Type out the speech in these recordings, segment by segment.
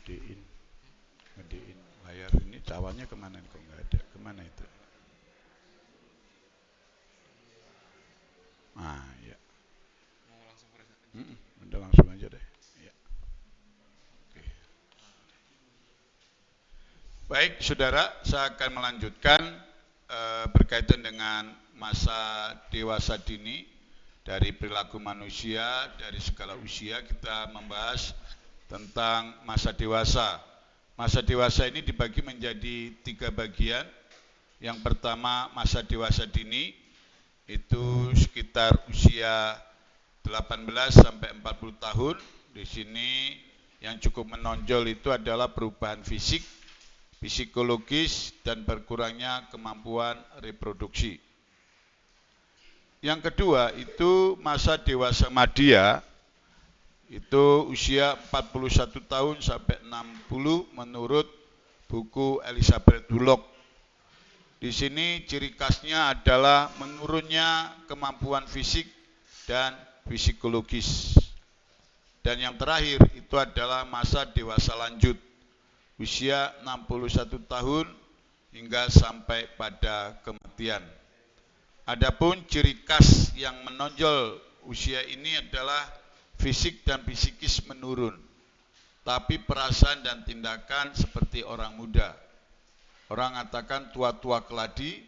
Gedein, gedein layar ini cawanya kemana kok nggak ada? Kemana itu? Ah ya, udah langsung aja deh. Ya. Oke. Baik, saudara, saya akan melanjutkan berkaitan dengan masa dewasa dini dari perilaku manusia dari segala usia. Kita membahas tentang masa dewasa. Masa dewasa ini dibagi menjadi 3 bagian. Yang pertama masa dewasa dini, itu sekitar usia 18 sampai 40 tahun. Di sini yang cukup menonjol itu adalah perubahan fisik, psikologis, dan berkurangnya kemampuan reproduksi. Yang kedua itu masa dewasa madya, itu usia 41 tahun sampai 60 menurut buku Elizabeth Bullock. Di sini ciri khasnya adalah menurunnya kemampuan fisik dan psikologis. Dan yang terakhir itu adalah masa dewasa lanjut, usia 61 tahun hingga sampai pada kematian. Adapun ciri khas yang menonjol usia ini adalah fisik dan psikis menurun, tapi perasaan dan tindakan seperti orang muda. Orang katakan tua-tua keladi,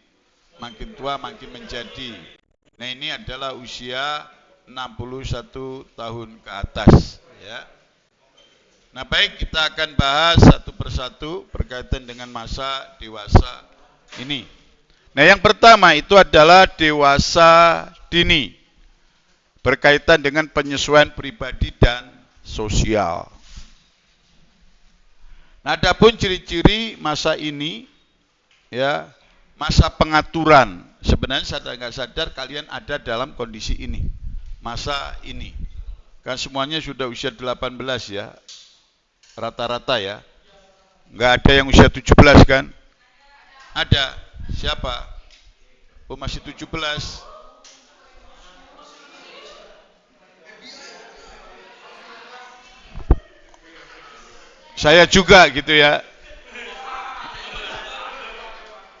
makin tua makin menjadi. Nah, ini adalah usia 61 tahun ke atas, ya. Nah, baik, kita akan bahas satu persatu berkaitan dengan masa dewasa ini. Nah, yang pertama itu adalah dewasa dini, berkaitan dengan penyesuaian pribadi dan sosial. Nah, adapun ciri-ciri masa ini, ya, masa pengaturan. Sebenarnya sadar nggak sadar kalian ada dalam kondisi ini, masa ini. Kan semuanya sudah usia 18 ya, rata-rata ya. Nggak ada yang usia 17 kan? Ada. Siapa? Oh, masih 17. Saya juga gitu ya.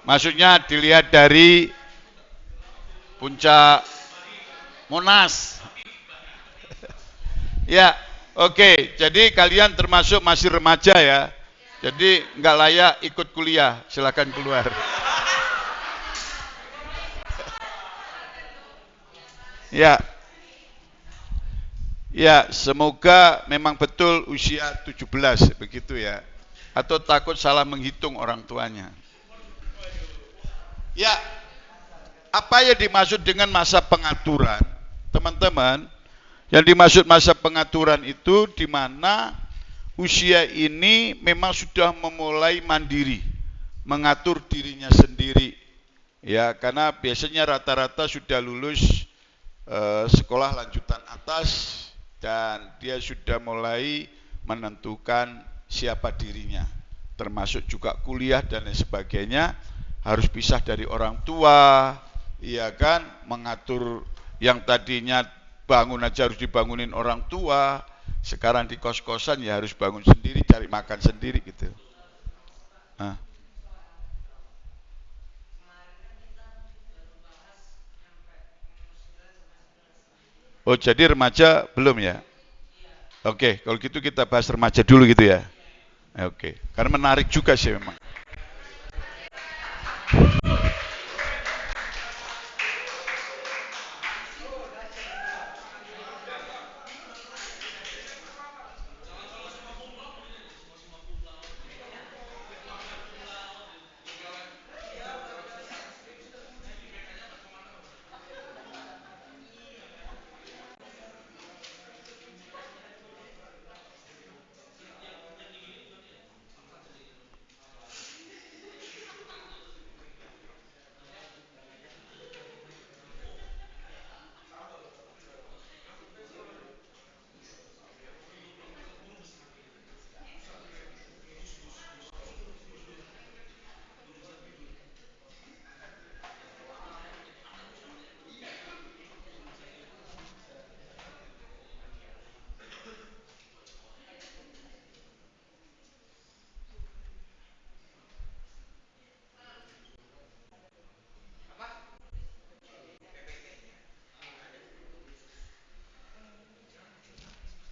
Maksudnya dilihat dari puncak Monas. Ya, oke. Jadi kalian termasuk masih remaja ya. Jadi nggak layak ikut kuliah. Silakan keluar. Ya, ya, semoga memang betul usia 17 begitu ya. Atau takut salah menghitung orang tuanya. Ya, apa yang dimaksud dengan masa pengaturan? Teman-teman, yang dimaksud masa pengaturan itu di mana usia ini memang sudah memulai mandiri, mengatur dirinya sendiri. Ya, karena biasanya rata-rata sudah lulus sekolah lanjutan atas dan dia sudah mulai menentukan siapa dirinya, termasuk juga kuliah dan lain sebagainya, harus pisah dari orang tua, iya kan, mengatur yang tadinya bangun aja harus dibangunin orang tua, sekarang di kos-kosan ya harus bangun sendiri, cari makan sendiri gitu. Nah. Oh, jadi remaja belum ya? Oke, kalau gitu kita bahas remaja dulu gitu ya. Oke, karena menarik juga sih memang.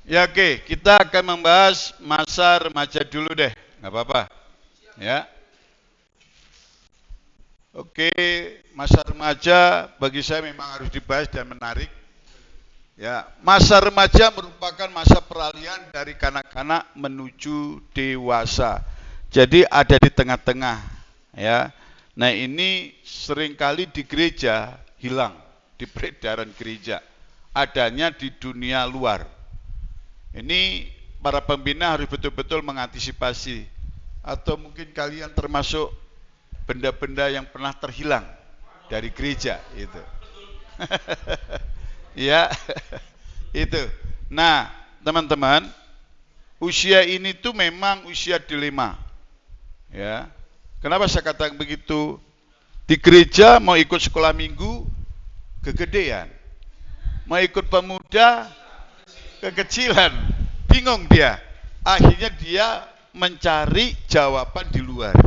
Ya oke, kita akan membahas masa remaja dulu deh, nggak apa-apa. Ya, oke, masa remaja bagi saya memang harus dibahas dan menarik. Ya, masa remaja merupakan masa peralihan dari kanak-kanak menuju dewasa. Jadi ada di tengah-tengah, ya. Nah ini seringkali di gereja hilang, di peredaran gereja. Adanya di dunia luar. Ini para pembina harus betul-betul mengantisipasi. Atau mungkin kalian termasuk benda-benda yang pernah terhilang dari gereja itu. Ya, itu. Nah, teman-teman, usia ini tuh memang usia dilema. Ya. Kenapa saya katakan begitu? Di gereja mau ikut sekolah minggu kegedean. Mau ikut pemuda kekecilan. Bingung dia. Akhirnya dia mencari jawaban di luar.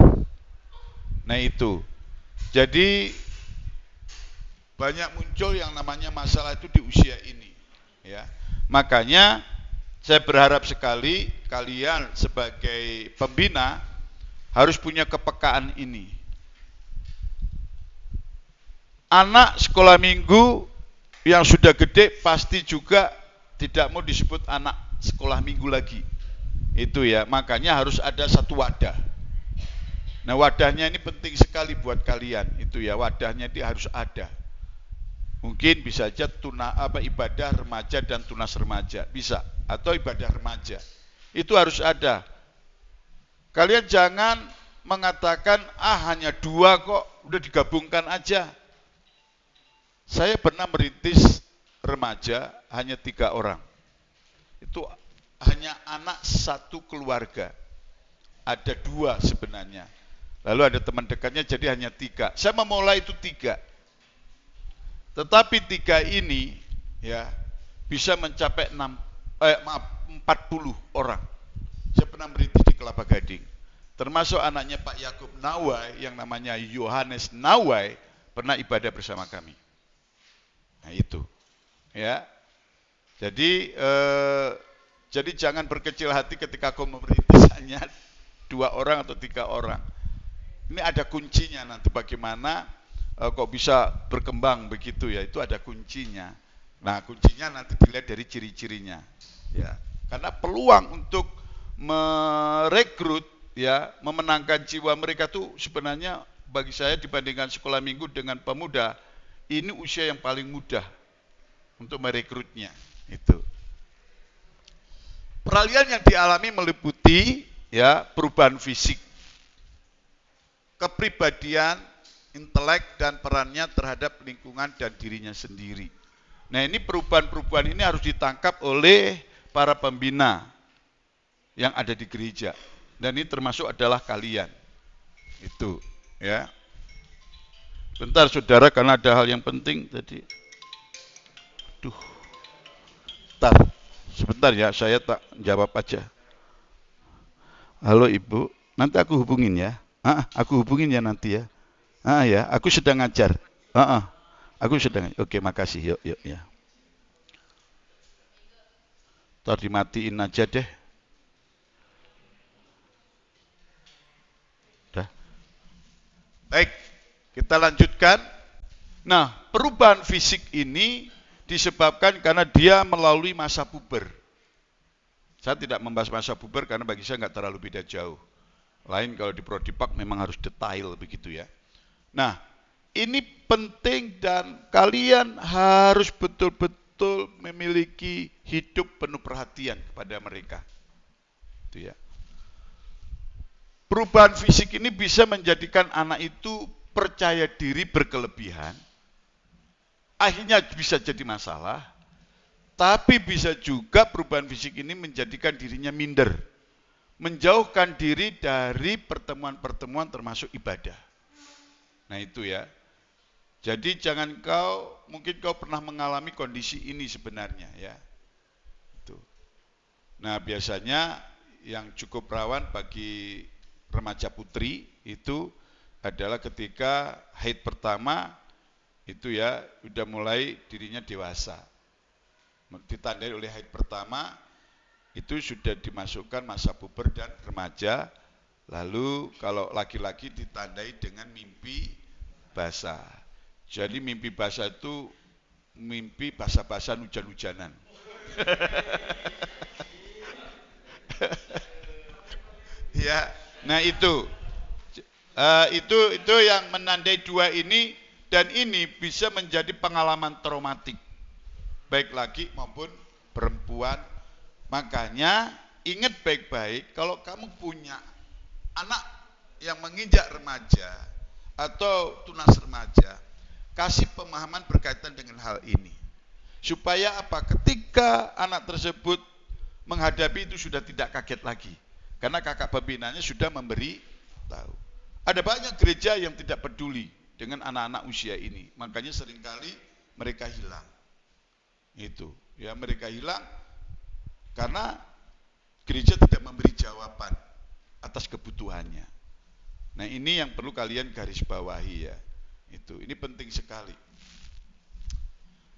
Nah itu. Jadi banyak muncul yang namanya masalah itu di usia ini. Ya. Makanya saya berharap sekali kalian sebagai pembina harus punya kepekaan ini. Anak sekolah minggu yang sudah gede pasti juga tidak mau disebut anak sekolah minggu lagi. Itu ya, makanya harus ada satu wadah. Nah wadahnya ini penting sekali buat kalian. Itu ya, wadahnya ini harus ada. Mungkin bisa aja ibadah remaja dan tunas remaja, bisa. Atau ibadah remaja. Itu harus ada. Kalian jangan mengatakan, hanya 2 kok, udah digabungkan aja. Saya pernah merintis remaja hanya 3 orang. Itu hanya anak satu keluarga. Ada 2 sebenarnya. Lalu ada teman dekatnya jadi hanya 3. Saya memulai itu 3. Tetapi 3 ini ya bisa mencapai 40 orang. Saya pernah merintis di Kelapa Gading. Termasuk anaknya Pak Yakub Nawai yang namanya Yohanes Nawai pernah ibadah bersama kami. Nah itu, ya. Jadi jangan berkecil hati ketika kau merintis hanya 2 orang atau 3 orang. Ini ada kuncinya nanti bagaimana kok bisa berkembang begitu ya, itu ada kuncinya. Nah kuncinya nanti dilihat dari ciri-cirinya, ya. Karena peluang untuk merekrut, ya, memenangkan jiwa mereka tuh sebenarnya bagi saya dibandingkan sekolah minggu dengan pemuda, ini usia yang paling mudah untuk merekrutnya. Itu. Peralihan yang dialami meliputi ya perubahan fisik, kepribadian, intelek dan perannya terhadap lingkungan dan dirinya sendiri. Nah, ini perubahan-perubahan ini harus ditangkap oleh para pembina yang ada di gereja. Dan ini termasuk adalah kalian. Itu, ya. Bentar saudara, karena ada hal yang penting tadi. Duh. Bentar. Sebentar ya, saya tak jawab aja. Halo Ibu, nanti aku hubungin ya. Aku hubungin ya nanti ya. Ya, aku sedang ngajar. Aku sedang. Oke, makasih. Yuk ya. Ntar dimatiin aja deh. Dah. Baik, kita lanjutkan. Nah, perubahan fisik ini disebabkan karena dia melalui masa puber. Saya tidak membahas masa puber karena bagi saya nggak terlalu beda jauh. Lain kalau di Prodipak memang harus detail begitu ya. Nah, ini penting dan kalian harus betul-betul memiliki hidup penuh perhatian kepada mereka. Itu ya. Perubahan fisik ini bisa menjadikan anak itu percaya diri berkelebihan. Akhirnya bisa jadi masalah. Tapi bisa juga perubahan fisik ini menjadikan dirinya minder. Menjauhkan diri dari pertemuan-pertemuan termasuk ibadah. Nah itu ya. Jadi mungkin kau pernah mengalami kondisi ini sebenarnya ya. Itu. Nah biasanya yang cukup rawan bagi remaja putri itu adalah ketika haid pertama itu ya udah mulai dirinya dewasa. Ditandai oleh haid pertama, itu sudah dimasukkan masa puber dan remaja. Lalu kalau laki-laki ditandai dengan mimpi basah. Jadi mimpi basah itu mimpi basah-basahan hujan-hujanan. Ya, nah itu yang menandai dua ini, dan ini bisa menjadi pengalaman traumatik baik laki maupun perempuan. Makanya ingat baik-baik, kalau kamu punya anak yang menginjak remaja atau tunas remaja, kasih pemahaman berkaitan dengan hal ini. Supaya apa? Ketika anak tersebut menghadapi itu sudah tidak kaget lagi. Karena kakak pembinanya sudah memberi tahu. Ada banyak gereja yang tidak peduli dengan anak-anak usia ini. Makanya seringkali mereka hilang. Itu, ya, mereka hilang karena gereja tidak memberi jawaban atas kebutuhannya. Nah, ini yang perlu kalian garis bawahi ya. Itu, ini penting sekali.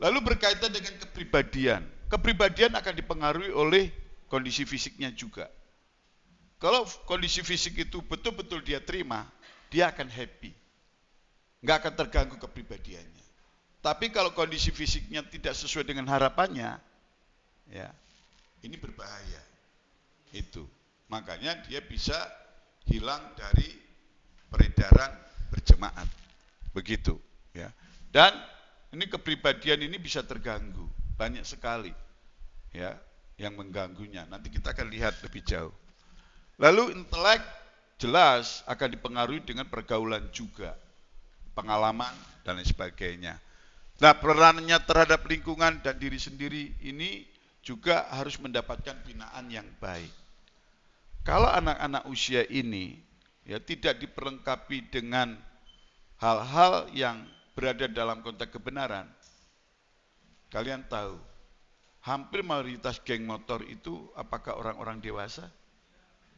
Lalu berkaitan dengan kepribadian. Kepribadian akan dipengaruhi oleh kondisi fisiknya juga. Kalau kondisi fisik itu betul-betul dia terima, dia akan happy. Nggak akan terganggu kepribadiannya. Tapi kalau kondisi fisiknya tidak sesuai dengan harapannya, ya, ini berbahaya. Itu. Makanya dia bisa hilang dari peredaran berjemaat. Begitu, ya. Dan ini kepribadian ini bisa terganggu, banyak sekali, ya, yang mengganggunya. Nanti kita akan lihat lebih jauh. Lalu intelek jelas akan dipengaruhi dengan pergaulan juga, pengalaman dan lain sebagainya. Nah, perannya terhadap lingkungan dan diri sendiri ini juga harus mendapatkan binaan yang baik. Kalau anak-anak usia ini ya tidak diperlengkapi dengan hal-hal yang berada dalam konteks kebenaran, kalian tahu, hampir mayoritas geng motor itu apakah orang-orang dewasa?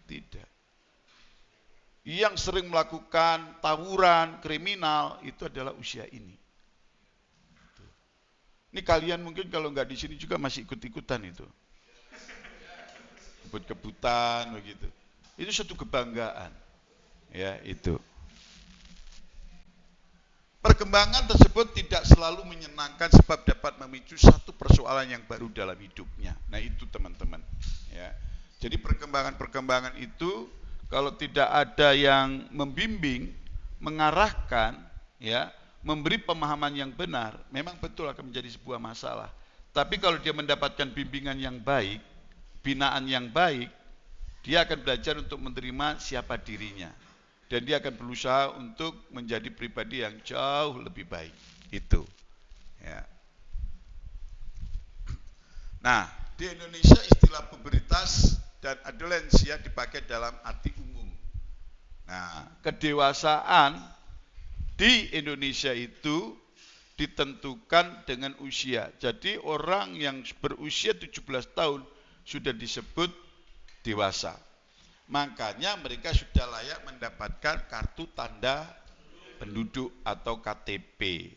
Tidak. Yang sering melakukan tawuran, kriminal itu adalah usia ini. Ini kalian mungkin kalau nggak di sini juga masih ikut-ikutan itu, kebut-kebutan begitu. Itu suatu kebanggaan, ya itu. Perkembangan tersebut tidak selalu menyenangkan sebab dapat memicu satu persoalan yang baru dalam hidupnya. Nah itu teman-teman, ya. Jadi perkembangan-perkembangan itu kalau tidak ada yang membimbing, mengarahkan, ya, memberi pemahaman yang benar, memang betul akan menjadi sebuah masalah. Tapi kalau dia mendapatkan bimbingan yang baik, binaan yang baik, dia akan belajar untuk menerima siapa dirinya. Dan dia akan berusaha untuk menjadi pribadi yang jauh lebih baik. Itu. Ya. Nah, di Indonesia istilah pubertas dan adolensia dipakai dalam arti umum. Nah, kedewasaan di Indonesia itu ditentukan dengan usia. Jadi orang yang berusia 17 tahun sudah disebut dewasa. Makanya mereka sudah layak mendapatkan kartu tanda penduduk atau KTP.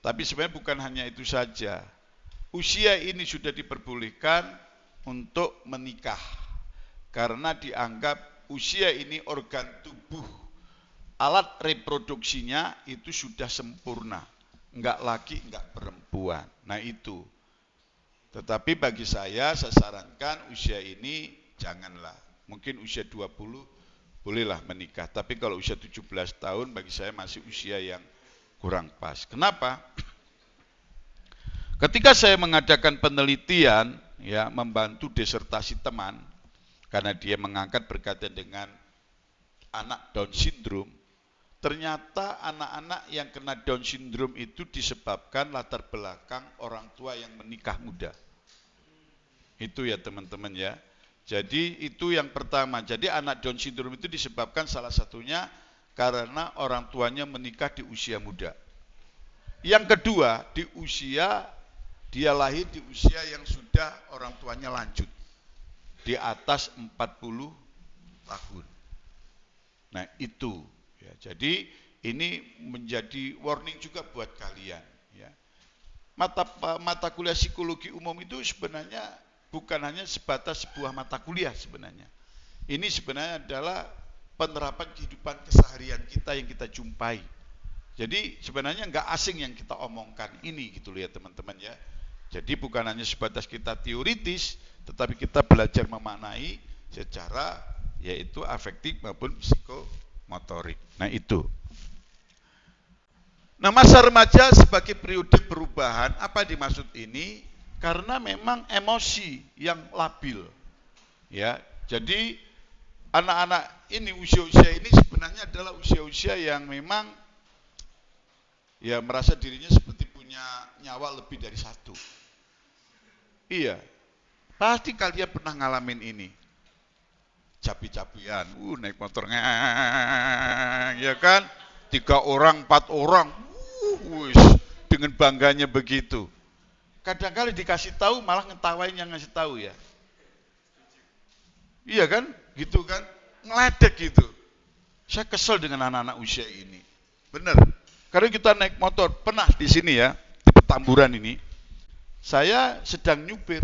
Tapi sebenarnya bukan hanya itu saja. Usia ini sudah diperbolehkan untuk menikah. Karena dianggap usia ini organ tubuh, alat reproduksinya itu sudah sempurna, enggak laki, enggak perempuan. Nah itu. Tetapi bagi saya sarankan usia ini janganlah. Mungkin usia 20 bolehlah menikah. Tapi kalau usia 17 tahun bagi saya masih usia yang kurang pas. Kenapa? Ketika saya mengadakan penelitian, ya, membantu disertasi teman, karena dia mengangkat berkaitan dengan anak Down syndrome, ternyata anak-anak yang kena Down syndrome itu disebabkan latar belakang orang tua yang menikah muda. Itu ya teman-teman ya. Jadi itu yang pertama. Jadi anak Down syndrome itu disebabkan salah satunya karena orang tuanya menikah di usia muda. Yang kedua, dia lahir di usia yang sudah orang tuanya lanjut, di atas 40 tahun. Nah itu, ya, jadi ini menjadi warning juga buat kalian. Ya. Mata kuliah psikologi umum itu sebenarnya bukan hanya sebatas sebuah mata kuliah sebenarnya. Ini sebenarnya adalah penerapan kehidupan keseharian kita yang kita jumpai. Jadi sebenarnya nggak asing yang kita omongkan ini gitu lihat teman-teman ya. Jadi bukan hanya sebatas kita teoritis, tetapi kita belajar memaknai secara yaitu afektif maupun psikomotorik. Nah itu. Nah masa remaja sebagai periode perubahan, apa dimaksud ini? Karena memang emosi yang labil. Ya, jadi anak-anak ini usia-usia ini sebenarnya adalah usia-usia yang memang ya merasa dirinya seperti punya nyawa lebih dari satu. Iya, pasti kalian pernah ngalamin ini. Capi-capian, naik motor ya kan? 3 orang, 4 orang, dengan bangganya begitu. Kadang-kadang dikasih tahu malah ngetawain yang ngasih tahu ya. Iya kan? Gitu kan? Ngeledek gitu. Saya kesel dengan anak-anak usia ini. Benar. Karena kita naik motor, pernah di sini ya, di Petamburan ini, saya sedang nyupir,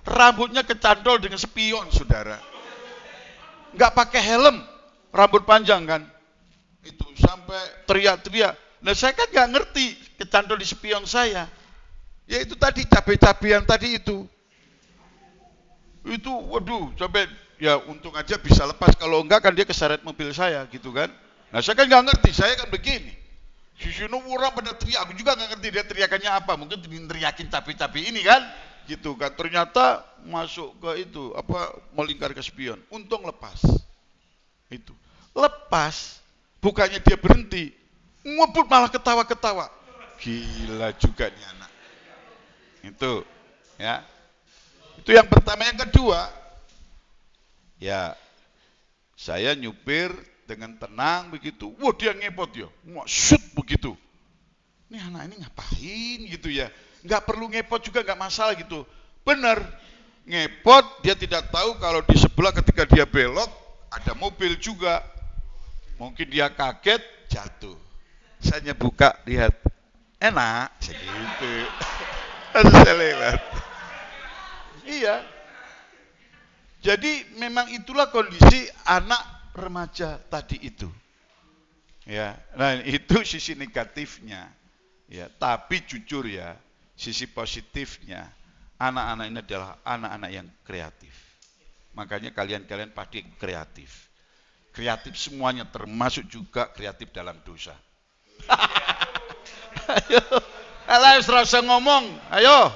rambutnya kecantol dengan spion, saudara. Nggak pakai helm, rambut panjang kan. Itu sampai teriak-teriak. Nah saya kan nggak ngerti kecantol di spion saya. Ya itu tadi cabai-cabian tadi itu. Itu waduh, sampai ya untung aja bisa lepas, kalau enggak kan dia keseret mobil saya gitu kan. Nah saya kan nggak ngerti, saya kan begini. Sisino orang pada teriak, aku juga nggak ngerti dia teriakannya apa, mungkin teriakin cabai-cabai ini kan, gitu kan. Ternyata masuk ke itu, apa melingkar ke spion. Untung lepas. Itu lepas, bukannya dia berhenti, ngebut malah ketawa-ketawa. Gila juga nih anak. Itu, ya. Itu yang pertama. Yang kedua, ya saya nyupir dengan tenang begitu. Wah dia ngepot ya, shoot begitu. Ini anak ini ngapain gitu ya? Nggak perlu ngepot juga nggak masalah gitu. Bener, ngepot dia tidak tahu kalau di sebelah ketika dia belok ada mobil juga. Mungkin dia kaget jatuh. Saya buka lihat, enak segitu. Harus saya lewat. Iya. Jadi memang itulah kondisi anak remaja tadi itu. Ya, nah itu sisi negatifnya. Ya, tapi jujur ya, sisi positifnya, anak-anak ini adalah anak-anak yang kreatif. Makanya kalian-kalian pasti kreatif. Kreatif semuanya, termasuk juga kreatif dalam dosa. Ayo, alah serasa ngomong, ayo.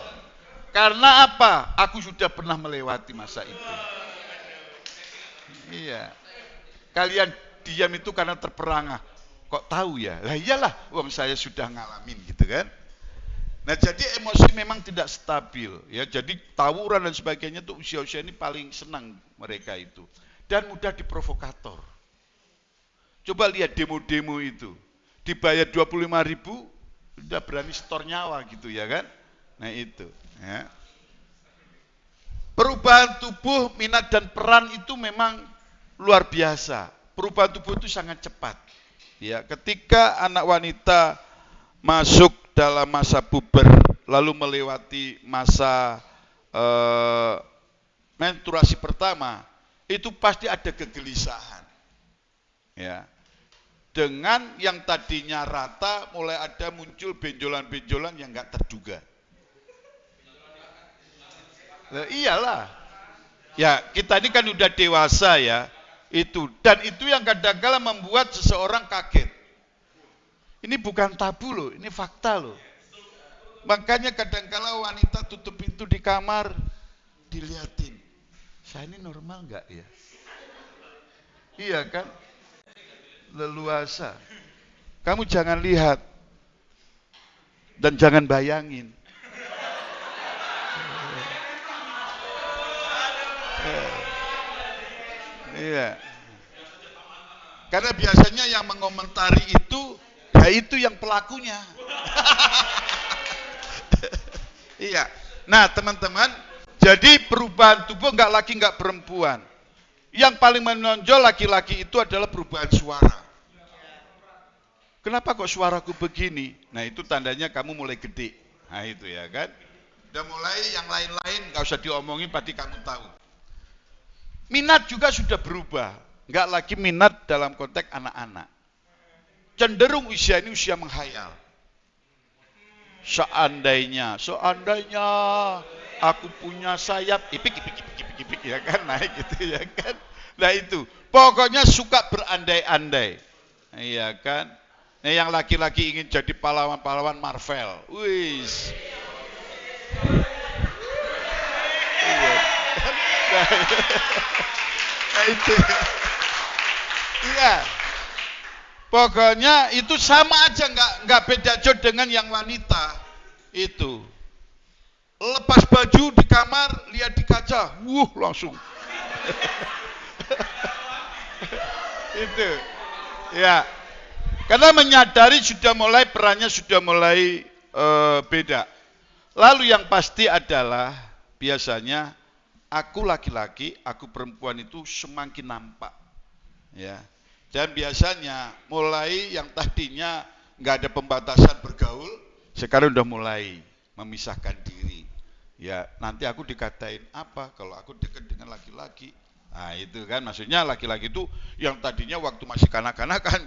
Karena apa? Aku sudah pernah melewati masa itu. Iya. Kalian diam itu karena terperangah. Kok tahu ya? Lah iyalah, wong saya sudah ngalamin gitu kan. Nah jadi emosi memang tidak stabil ya. Jadi tawuran dan sebagainya tuh usia-usia ini paling senang mereka itu. Dan mudah diprovokator. Coba lihat demo-demo itu. Dibayar 25.000 udah berani setor nyawa gitu ya kan. Nah itu ya. Perubahan tubuh, minat dan peran itu memang luar biasa. Perubahan tubuh itu sangat cepat. Ya, ketika anak wanita masuk dalam masa puber, lalu melewati masa menstruasi pertama, itu pasti ada kegelisahan. Ya. Dengan yang tadinya rata, mulai ada muncul benjolan-benjolan yang nggak terduga. Nah, iyalah. Ya, kita ini kan udah dewasa ya. Itu, dan itu yang kadang-kala membuat seseorang kaget. Ini bukan tabu loh, ini fakta loh. Makanya kadang-kala wanita tutup pintu di kamar, dilihatin. Saya ini normal enggak ya? Iya kan? Leluasa. Kamu jangan lihat. Dan jangan bayangin. Iya. Karena biasanya yang mengomentari itu, ya itu yang pelakunya. Iya. Nah teman-teman, jadi perubahan tubuh nggak perempuan. Yang paling menonjol laki-laki itu adalah perubahan suara. Kenapa kok suaraku begini? Nah itu tandanya kamu mulai gede. Nah itu ya kan. Udah mulai yang lain-lain nggak usah diomongin, pasti kamu tahu. Minat juga sudah berubah, nggak lagi minat dalam konteks anak-anak. Cenderung usia ini usia menghayal. Seandainya aku punya sayap, ipik ya kan, naik gitu ya kan. Nah itu, pokoknya suka berandai-andai, iya kan. Nah, yang laki-laki ingin jadi pahlawan-pahlawan Marvel, wis. Iya. Nah itu, iya. Pokoknya itu sama aja, nggak beda jauh dengan yang wanita itu. Lepas baju di kamar, lihat di kaca, langsung. Itu, ya. Karena menyadari sudah mulai perannya sudah mulai beda. Lalu yang pasti adalah biasanya aku laki-laki, aku perempuan itu semakin nampak, ya. Dan biasanya mulai yang tadinya nggak ada pembatasan bergaul, sekarang udah mulai memisahkan diri. Ya, nanti aku dikatain apa kalau aku dekat dengan laki-laki. Nah, itu kan maksudnya laki-laki itu yang tadinya waktu masih kanak-kanak kan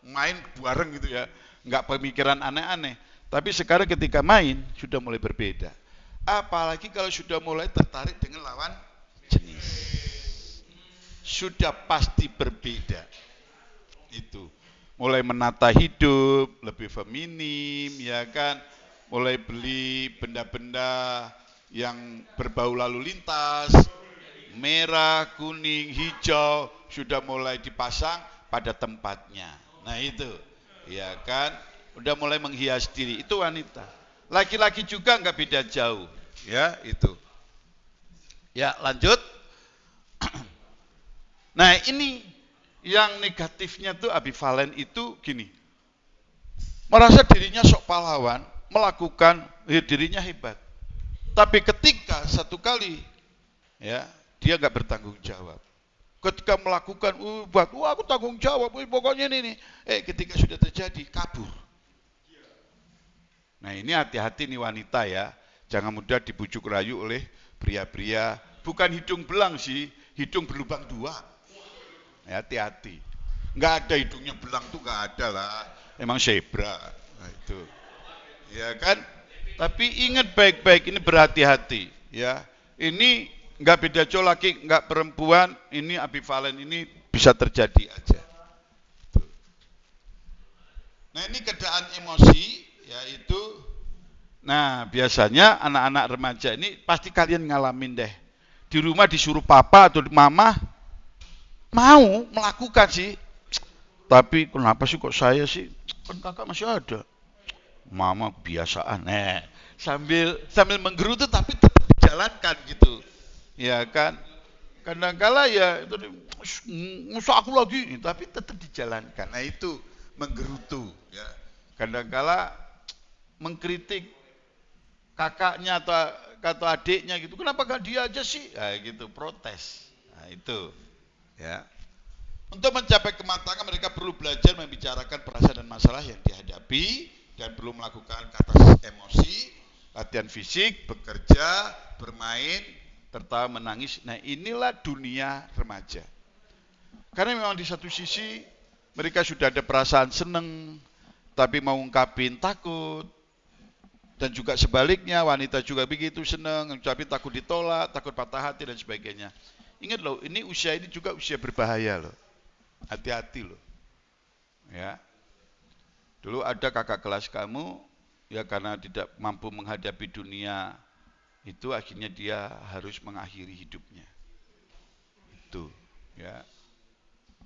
main bareng gitu ya, nggak pemikiran aneh-aneh. Tapi sekarang ketika main sudah mulai berbeda. Apalagi kalau sudah mulai tertarik dengan lawan jenis. Sudah pasti berbeda. Itu. Mulai menata hidup lebih feminim, ya kan? Mulai beli benda-benda yang berbau lalu lintas, merah, kuning, hijau, sudah mulai dipasang pada tempatnya. Nah itu, ya kan, udah mulai menghias diri. Itu wanita. Laki-laki juga nggak beda jauh, ya itu. Ya lanjut. Nah ini yang negatifnya tuh ambivalen itu gini. Merasa dirinya sok pahlawan, melakukan dirinya hebat. Tapi ketika satu kali ya dia nggak bertanggung jawab. Ketika melakukan aku tanggung jawab, pokoknya ini. Ketika sudah terjadi kabur. Nah ini hati-hati nih wanita ya, jangan mudah dibujuk rayu oleh pria-pria. Bukan hidung belang sih, hidung berlubang dua. Ya, hati-hati. Nggak ada hidungnya belang tuh nggak ada lah. Emang zebra. Nah, itu. Ya kan? Tapi ingat baik-baik, ini berhati-hati. Ya, ini nggak beda jauh laki, nggak perempuan, ini ambivalen ini bisa terjadi aja. Nah ini keadaan emosi, yaitu, nah biasanya anak-anak remaja ini pasti kalian ngalamin deh. Di rumah disuruh papa atau mama, mau melakukan sih. Tapi kenapa sih kok saya sih, kan kakak masih ada. Mama kebiasaan, sambil menggerutu tapi tetap dijalankan gitu. Ya kan, kadang-kala ya itu musuh aku lagi, tapi tetap dijalankan. Nah itu menggerutu, ya. Kadang-kala mengkritik kakaknya atau adiknya gitu, kenapa gak dia aja sih? Nah, gitu protes. Nah itu, ya. Untuk mencapai kematangan mereka perlu belajar membicarakan perasaan dan masalah yang dihadapi dan perlu melakukan kata emosi, latihan fisik, bekerja, bermain, tertawa, menangis. Nah inilah dunia remaja. Karena memang di satu sisi mereka sudah ada perasaan seneng, tapi mau ungkapin takut. Dan juga sebaliknya, wanita juga begitu seneng, ungkapin takut ditolak, takut patah hati dan sebagainya. Ingat loh, ini usia ini juga usia berbahaya loh. Hati-hati loh. Ya. Dulu ada kakak kelas kamu, ya karena tidak mampu menghadapi dunia itu, akhirnya dia harus mengakhiri hidupnya. Itu, ya.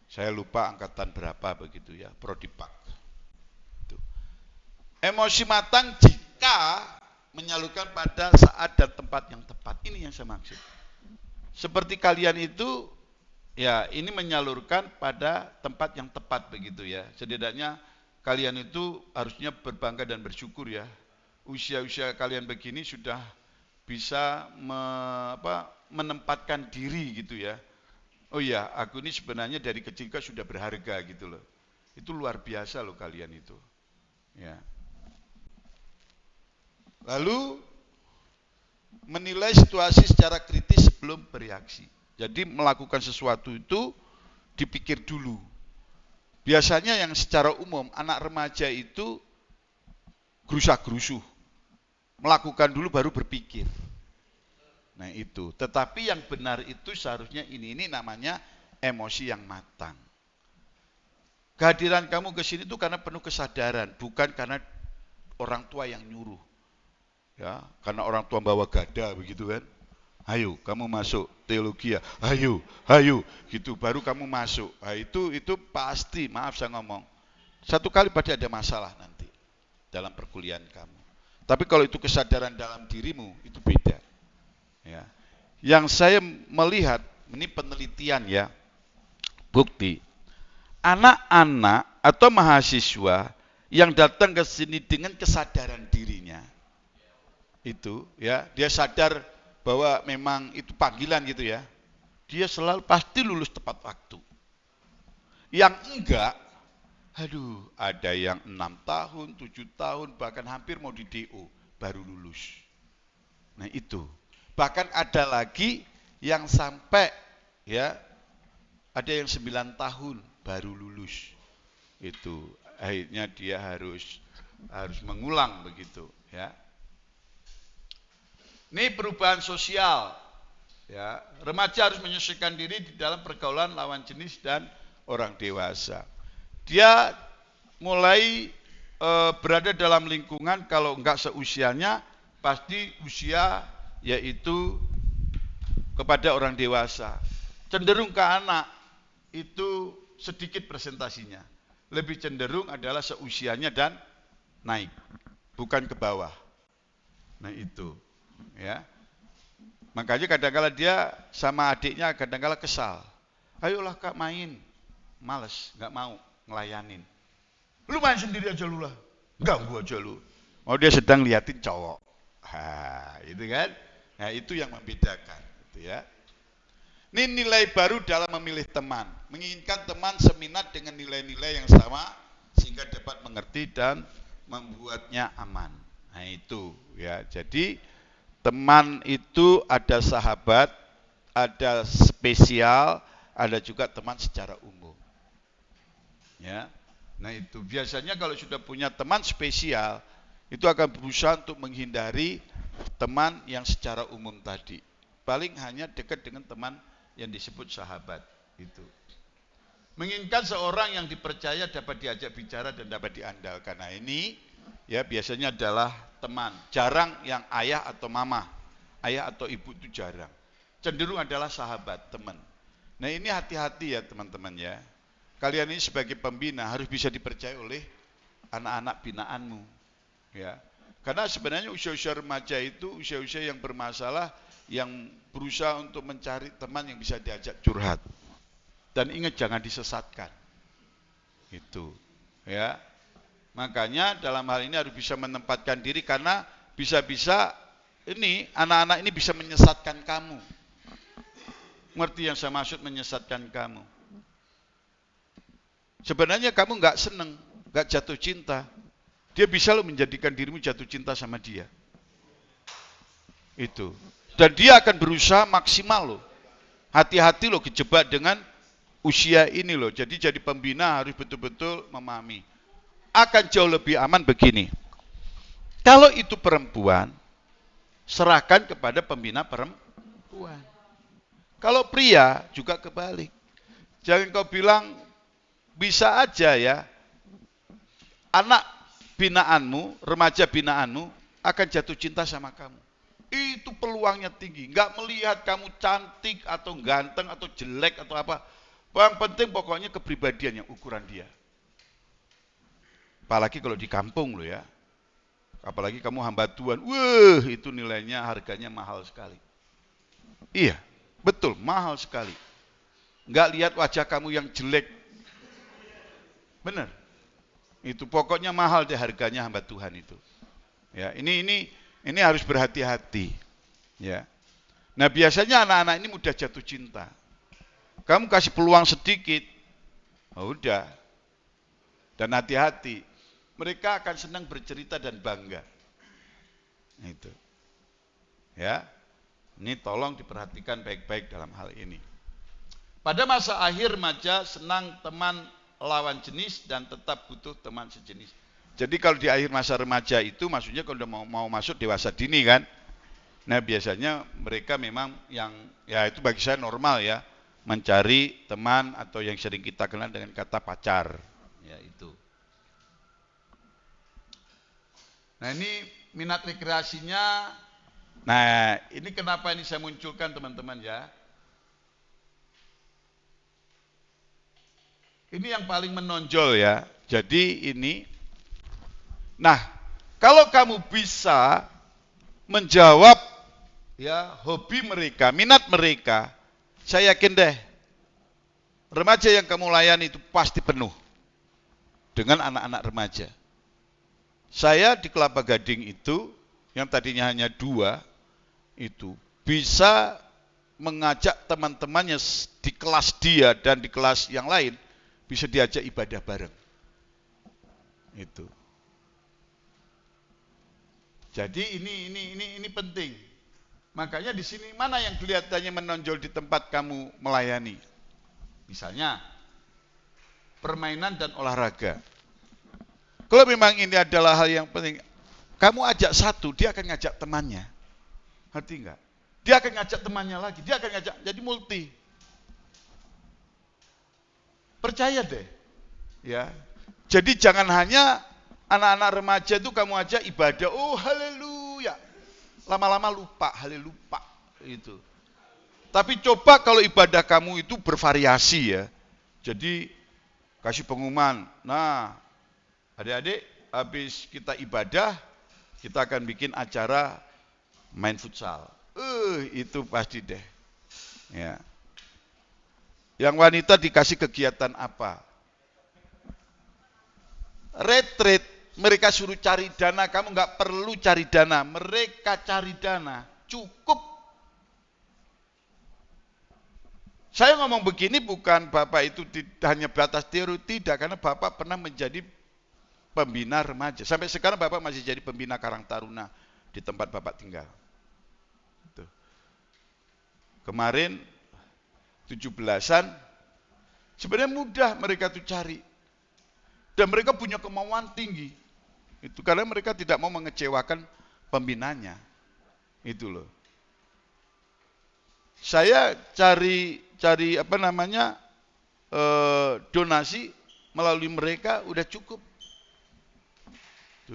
Saya lupa angkatan berapa begitu ya, prodipak. Itu. Emosi matang jika menyalurkan pada saat dan tempat yang tepat. Ini yang saya maksud. Seperti kalian itu, ya ini menyalurkan pada tempat yang tepat begitu ya. Setidaknya kalian itu harusnya berbangga dan bersyukur ya. Usia-usia kalian begini sudah bisa menempatkan diri gitu ya. Oh iya, aku ini sebenarnya dari kecil sudah berharga gitu loh. Itu luar biasa loh kalian itu. Ya. Lalu menilai situasi secara kritis sebelum bereaksi. Jadi melakukan sesuatu itu dipikir dulu. Biasanya yang secara umum anak remaja itu gerusa-gerusuh. Melakukan dulu baru berpikir. Nah itu. Tetapi yang benar itu seharusnya ini namanya emosi yang matang. Kehadiran kamu ke sini itu karena penuh kesadaran, bukan karena orang tua yang nyuruh. Ya, karena orang tua bawa gada begitu kan. Ayo, kamu masuk teologi ya. Ayo, gitu baru kamu masuk. Nah, itu pasti, maaf saya ngomong. Satu kali pasti ada masalah nanti dalam perkuliahan kamu. Tapi kalau itu kesadaran dalam dirimu, itu beda. Ya. Yang saya melihat, ini penelitian ya, bukti. Anak-anak atau mahasiswa yang datang ke sini dengan kesadaran dirinya, itu ya, dia sadar bahwa memang itu panggilan gitu ya, dia selalu pasti lulus tepat waktu. Yang enggak, aduh, ada yang 6 tahun, 7 tahun, bahkan hampir mau di DO, baru lulus. Nah itu, bahkan ada lagi yang sampai ya, ada yang 9 tahun baru lulus. Itu akhirnya dia harus mengulang begitu ya. Ini perubahan sosial ya. Remaja harus menyesuaikan diri di dalam pergaulan lawan jenis dan orang dewasa. Dia mulai berada dalam lingkungan, kalau enggak seusianya pasti usia yaitu kepada orang dewasa. Cenderung ke anak itu sedikit presentasinya. Lebih cenderung adalah seusianya dan naik, bukan ke bawah. Nah itu ya. Makanya kadang-kala dia sama adiknya kadang-kala kesal. Ayolah kak main. Males, nggak mau ngelayanin. Lu main sendiri aja lu lah. Ganggu aja lu. Oh dia sedang liatin cowok. Itu kan. Nah itu yang membedakan gitu ya. Ini nilai baru dalam memilih teman. Menginginkan teman seminat dengan nilai-nilai yang sama sehingga dapat mengerti dan membuatnya aman. Nah itu ya. Jadi teman itu ada sahabat, ada spesial, ada juga teman secara umum. Ya. Nah itu biasanya kalau sudah punya teman spesial, itu akan berusaha untuk menghindari teman yang secara umum tadi. Paling hanya dekat dengan teman yang disebut sahabat itu. Menginginkan seorang yang dipercaya, dapat diajak bicara dan dapat diandalkan. Nah ini ya biasanya adalah teman. Jarang yang ayah atau mama, ayah atau ibu itu jarang. Cenderung adalah sahabat, teman. Nah ini hati-hati ya teman-teman ya. Kalian ini sebagai pembina harus bisa dipercaya oleh anak-anak binaanmu. Ya. Karena sebenarnya usia-usia remaja itu usia-usia yang bermasalah, yang berusaha untuk mencari teman yang bisa diajak curhat. Dan ingat jangan disesatkan. Itu. Ya. Makanya dalam hal ini harus bisa menempatkan diri, karena bisa-bisa ini anak-anak ini bisa menyesatkan kamu. Ngerti yang saya maksud menyesatkan kamu? Sebenarnya kamu nggak seneng, nggak jatuh cinta. Dia bisa lo menjadikan dirimu jatuh cinta sama dia. Itu. Dan dia akan berusaha maksimal lo. Hati-hati lo kejebak dengan usia ini lo. Jadi pembina harus betul-betul memahami. Akan jauh lebih aman begini. Kalau itu perempuan, serahkan kepada pembina perempuan. Kalau pria juga kebalik. Jangan kau bilang bisa aja ya. Anak binaanmu, remaja binaanmu akan jatuh cinta sama kamu. Itu peluangnya tinggi. Nggak melihat kamu cantik atau ganteng atau jelek atau apa. Yang penting pokoknya kepribadian yang ukuran dia. Apalagi kalau di kampung lo ya. Apalagi kamu hamba Tuhan. Wah, itu nilainya, harganya mahal sekali. Iya, betul, mahal sekali. Nggak lihat wajah kamu yang jelek. Benar. Itu pokoknya mahal deh harganya hamba Tuhan itu. Ya, ini harus berhati-hati. Ya. Nah, biasanya anak-anak ini mudah jatuh cinta. Kamu kasih peluang sedikit, oh udah. Dan hati-hati. Mereka akan senang bercerita dan bangga. Itu. Ya. Ini tolong diperhatikan baik-baik dalam hal ini. Pada masa akhir remaja senang teman lawan jenis dan tetap butuh teman sejenis. Jadi kalau di akhir masa remaja itu maksudnya kalau udah mau masuk dewasa dini kan. Nah biasanya mereka memang yang ya itu bagi saya normal ya, mencari teman atau yang sering kita kenal dengan kata pacar. Ya itu. Nah ini minat rekreasinya. Nah ini kenapa ini saya munculkan teman-teman ya. Ini yang paling menonjol ya. Jadi ini. Nah kalau kamu bisa menjawab ya hobi mereka, minat mereka, saya yakin deh remaja yang kamu layani itu pasti penuh dengan anak-anak remaja. Saya di Kelapa Gading itu yang tadinya hanya 2 itu bisa mengajak teman-temannya di kelas dia dan di kelas yang lain bisa diajak ibadah bareng. Itu. Jadi ini penting. Makanya di sini mana yang kelihatannya menonjol di tempat kamu melayani? Misalnya permainan dan olahraga. Kalau memang ini adalah hal yang penting, kamu ajak satu, dia akan ngajak temannya. Ngerti enggak? Dia akan ngajak temannya lagi, dia akan ngajak, jadi multi. Percaya deh. Ya. Jadi jangan hanya anak-anak remaja itu kamu ajak ibadah, oh haleluya. Lama-lama lupa, haleluya itu. Tapi coba kalau ibadah kamu itu bervariasi ya. Jadi kasih pengumuman. Nah, adik-adik, habis kita ibadah, kita akan bikin acara main futsal. Itu pasti deh. Ya. Yang wanita dikasih kegiatan apa? Retreat, mereka suruh cari dana, kamu nggak perlu cari dana, mereka cari dana, cukup. Saya ngomong begini bukan Bapak itu hanya batas teori, tidak, karena Bapak pernah menjadi pembina remaja. Sampai sekarang Bapak masih jadi pembina Karang Taruna di tempat Bapak tinggal. Tuh. Kemarin 17-an, sebenarnya mudah mereka tuh cari. Dan mereka punya kemauan tinggi. Itu karena mereka tidak mau mengecewakan pembinanya. Itu loh. Saya cari donasi melalui mereka udah cukup.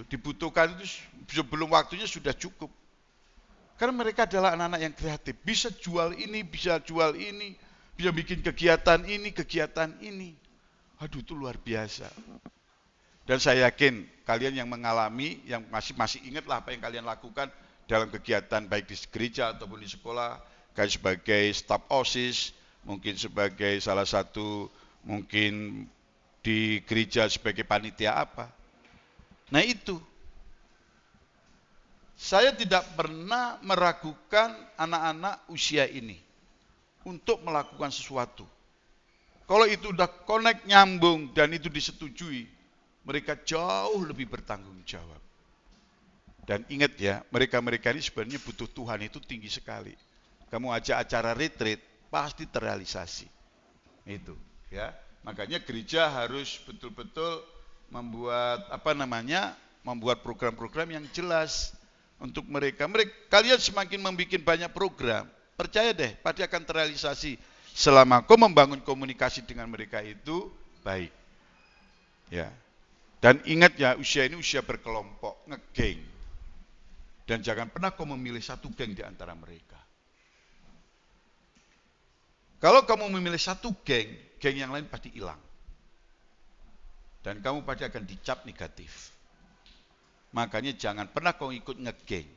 Dibutuhkan itu sebelum waktunya sudah cukup. Karena mereka adalah anak-anak yang kreatif, bisa jual ini, bisa bikin kegiatan ini. Aduh, itu luar biasa. Dan saya yakin kalian yang mengalami, yang masih ingat lah apa yang kalian lakukan dalam kegiatan baik di gereja ataupun di sekolah, kayak sebagai staf OSIS, mungkin sebagai salah satu, mungkin di gereja sebagai panitia apa. Nah itu, saya tidak pernah meragukan anak-anak usia ini untuk melakukan sesuatu. Kalau itu udah connect, nyambung, dan itu disetujui, mereka jauh lebih bertanggung jawab. Dan ingat ya, mereka-mereka ini sebenarnya butuh Tuhan itu tinggi sekali. Kamu ajak acara retreat, pasti terrealisasi. Itu, ya. Makanya gereja harus betul-betul membuat membuat program-program yang jelas untuk mereka. Kalian semakin membuat banyak program, percaya deh, pasti akan terrealisasi selama kau membangun komunikasi dengan mereka itu baik. Ya. Dan ingat ya, usia ini usia berkelompok, ngegeng. Dan jangan pernah kau memilih satu geng di antara mereka. Kalau kamu memilih satu geng yang lain pasti hilang. Dan kamu pasti akan dicap negatif. Makanya jangan pernah kau ikut ngegeng.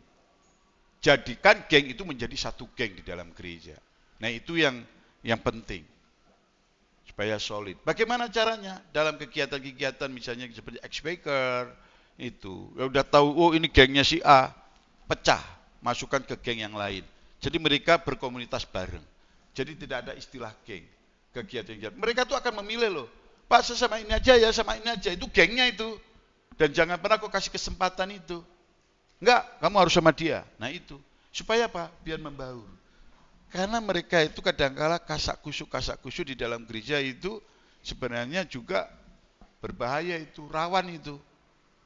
Jadikan geng itu menjadi satu geng di dalam gereja. Nah itu yang penting. Supaya solid. Bagaimana caranya? Dalam kegiatan-kegiatan misalnya seperti X-Baker, itu. Ya udah tahu, oh ini gengnya si A, pecah, masukkan ke geng yang lain. Jadi mereka berkomunitas bareng. Jadi tidak ada istilah geng. Kegiatan-kegiatan. Mereka tuh akan memilih loh. Pak, sama ini aja ya, sama ini aja. Itu gengnya itu. Dan jangan pernah kau kasih kesempatan itu. Enggak, kamu harus sama dia. Nah itu. Supaya apa? Biar membaur. Karena mereka itu kadang-kala kasak kusuk di dalam gereja itu sebenarnya juga berbahaya itu, rawan itu.